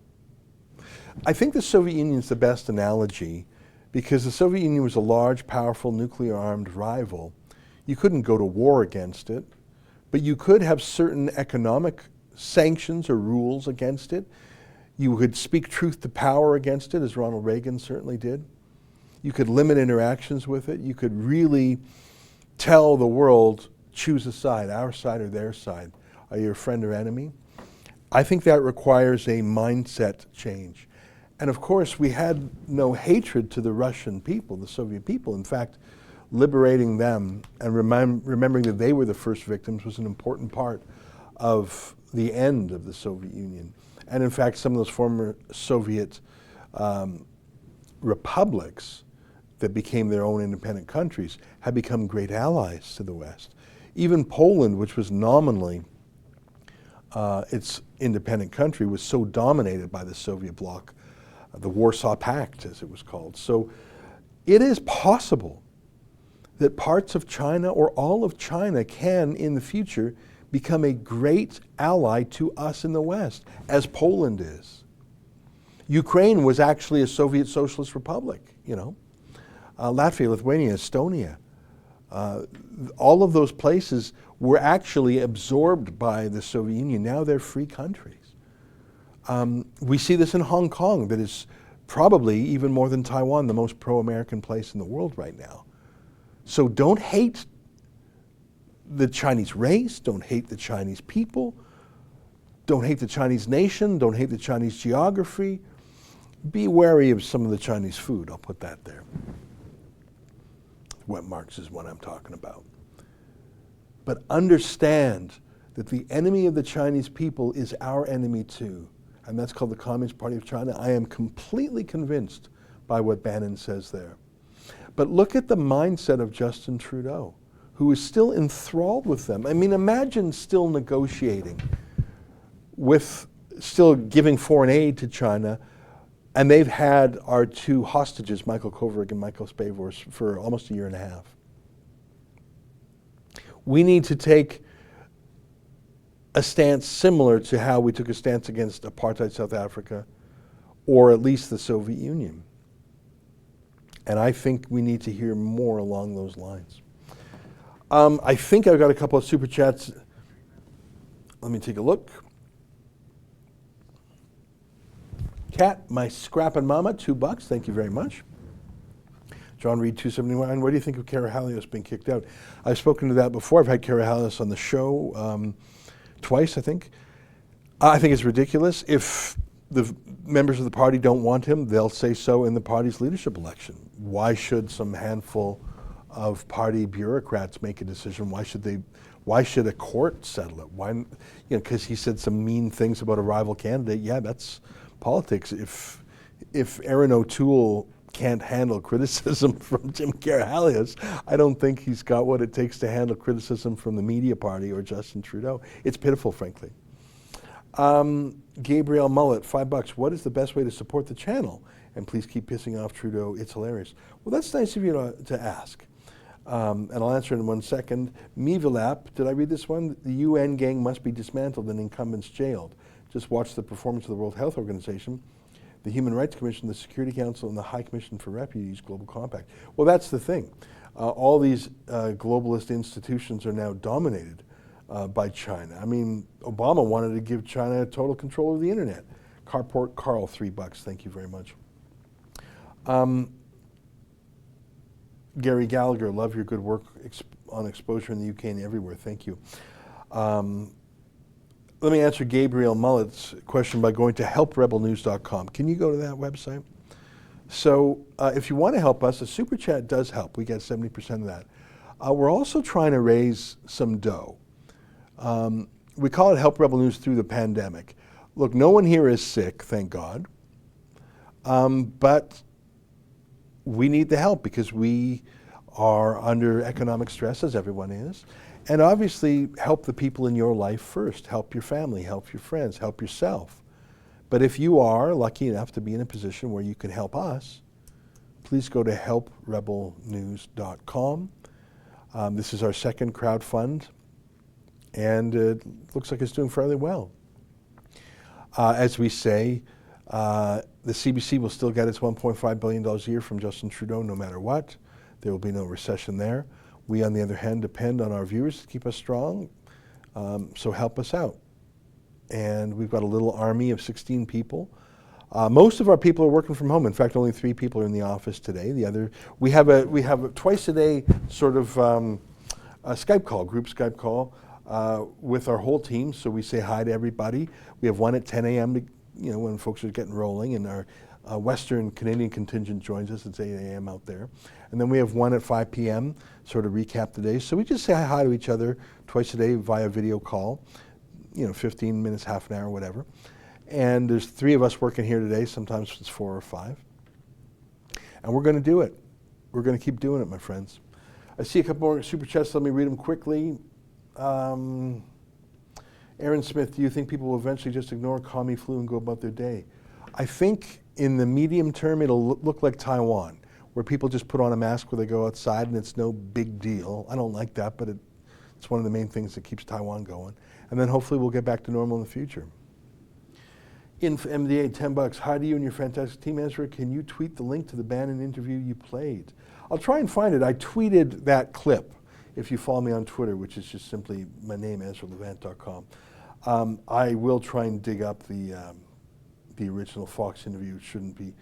I think the Soviet Union is the best analogy because the Soviet Union was a large, powerful, nuclear-armed rival. You couldn't go to war against it, but you could have certain economic sanctions or rules against it. You could speak truth to power against it, as Ronald Reagan certainly did. You could limit interactions with it. You could really tell the world, choose a side, our side or their side. Are you a friend or enemy? I think that requires a mindset change. And of course, we had no hatred to the Russian people, the Soviet people. In fact, liberating them and remembering that they were the first victims was an important part of the end of the Soviet Union. And in fact, some of those former Soviet republics that became their own independent countries had become great allies to the West. Even Poland, which was nominally its independent country, was so dominated by the Soviet bloc, the Warsaw Pact, as it was called. So it is possible that parts of China or all of China can, in the future, become a great ally to us in the West, as Poland is. Ukraine was actually a Soviet Socialist Republic, you know. Latvia, Lithuania, Estonia. All of those places were actually absorbed by the Soviet Union. Now they're free countries. We see this in Hong Kong, that is probably, even more than Taiwan, the most pro-American place in the world right now. So don't hate the Chinese race, don't hate the Chinese people, don't hate the Chinese nation, don't hate the Chinese geography. Be wary of some of the Chinese food, I'll put that there. Wet marks is what I'm talking about. But understand that the enemy of the Chinese people is our enemy too. and that's called the Communist Party of China. I am completely convinced by what Bannon says there. But look at the mindset of Justin Trudeau, who is still enthralled with them. I mean, imagine still negotiating with, still giving foreign aid to China, and they've had our two hostages, Michael Kovrig and Michael Spavor, for almost a year and a half. We need to take a stance similar to how we took a stance against apartheid South Africa, or at least the Soviet Union. And I think we need to hear more along those lines. I think I've got a couple of super chats. Let me take a look. Cat, my scrappin' mama, $2. Thank you very much. John Reed, 279. What do you think of Kara Halios being kicked out? I've spoken to that before. I've had Kara Halios on the show twice, I think. I think it's ridiculous. If the members of the party don't want him, they'll say so in the party's leadership election. Why should some handful of party bureaucrats make a decision? Why should a court settle it? Why, you know, because he said some mean things about a rival candidate. Yeah, that's politics. If Aaron O'Toole can't handle criticism from Jim Carahalios, I don't think he's got what it takes to handle criticism from the media party or Justin Trudeau. It's pitiful, frankly. Gabriel Mullet, $5. What is the best way to support the channel? And please keep pissing off Trudeau. It's hilarious. Well, that's nice of you to ask. And I'll answer in 1 second. Mivilap, did I read this one? The UN gang must be dismantled and incumbents jailed. Just watch the performance of the World Health Organization, the Human Rights Commission, the Security Council, and the High Commission for Refugees Global Compact. Well, that's the thing. All these globalist institutions are now dominated by China. I mean, Obama wanted to give China total control of the internet. Carport Carl, $3. Thank you very much. Gary Gallagher, love your good work on exposure in the UK and everywhere. Thank you. Let me answer Gabriel Mullet's question by going to helprebelnews.com. Can you go to that website? So if you want to help us, a super chat does help. We get 70% of that. We're also trying to raise some dough. We call it Help Rebel News through the pandemic. Look, no one here is sick, thank God. But we need the help because we are under economic stress, as everyone is. And obviously, help the people in your life first. Help your family, help your friends, help yourself. But if you are lucky enough to be in a position where you can help us, please go to helprebelnews.com. This is our second crowdfund, and it looks like it's doing fairly well. As we say, the CBC will still get its $1.5 billion a year from Justin Trudeau no matter what. There will be no recession there. We, on the other hand, depend on our viewers to keep us strong, so help us out. And we've got a little army of 16 people. Most of our people are working from home. In fact, only 3 people are in the office today. We have a twice a day sort of a Skype call, group Skype call with our whole team. So we say hi to everybody. We have one at 10 a.m. When folks are getting rolling, and our Western Canadian contingent joins us. It's 8 a.m. out there. And then we have one at 5 p.m., sort of recap the day. So we just say hi to each other twice a day via video call, 15 minutes, half an hour, whatever. And there's 3 of us working here today. Sometimes it's 4 or 5. And we're going to do it. We're going to keep doing it, my friends. I see a couple more super chats. Let me read them quickly. Aaron Smith, do you think people will eventually just ignore commie flu and go about their day? I think in the medium term, it'll look like Taiwan, where people just put on a mask when they go outside and it's no big deal. I don't like that, but it's one of the main things that keeps Taiwan going. And then hopefully we'll get back to normal in the future. MDA, $10. Hi to you and your fantastic team, Ezra. Can you tweet the link to the Bannon interview you played? I'll try and find it. I tweeted that clip. If you follow me on Twitter, which is just simply my name, EzraLevant.com. I will try and dig up the original Fox interview. It shouldn't be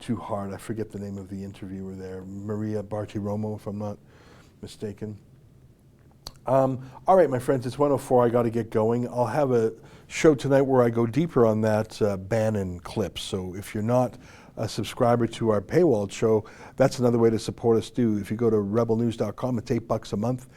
too hard. I forget the name of the interviewer there. Maria Bartiromo, if I'm not mistaken. All right, my friends, it's 1:04. I got to get going. I'll have a show tonight where I go deeper on that Bannon clip. So if you're not a subscriber to our paywall show, that's another way to support us too. If you go to rebelnews.com, it's $8 a month.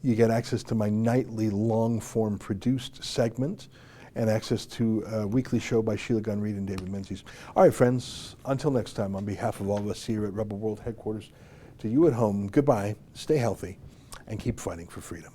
You get access to my nightly long-form produced segment. and access to a weekly show by Sheila Gunn Reid and David Menzies. All right, friends, until next time, on behalf of all of us here at Rebel World Headquarters, to you at home, goodbye, stay healthy, and keep fighting for freedom.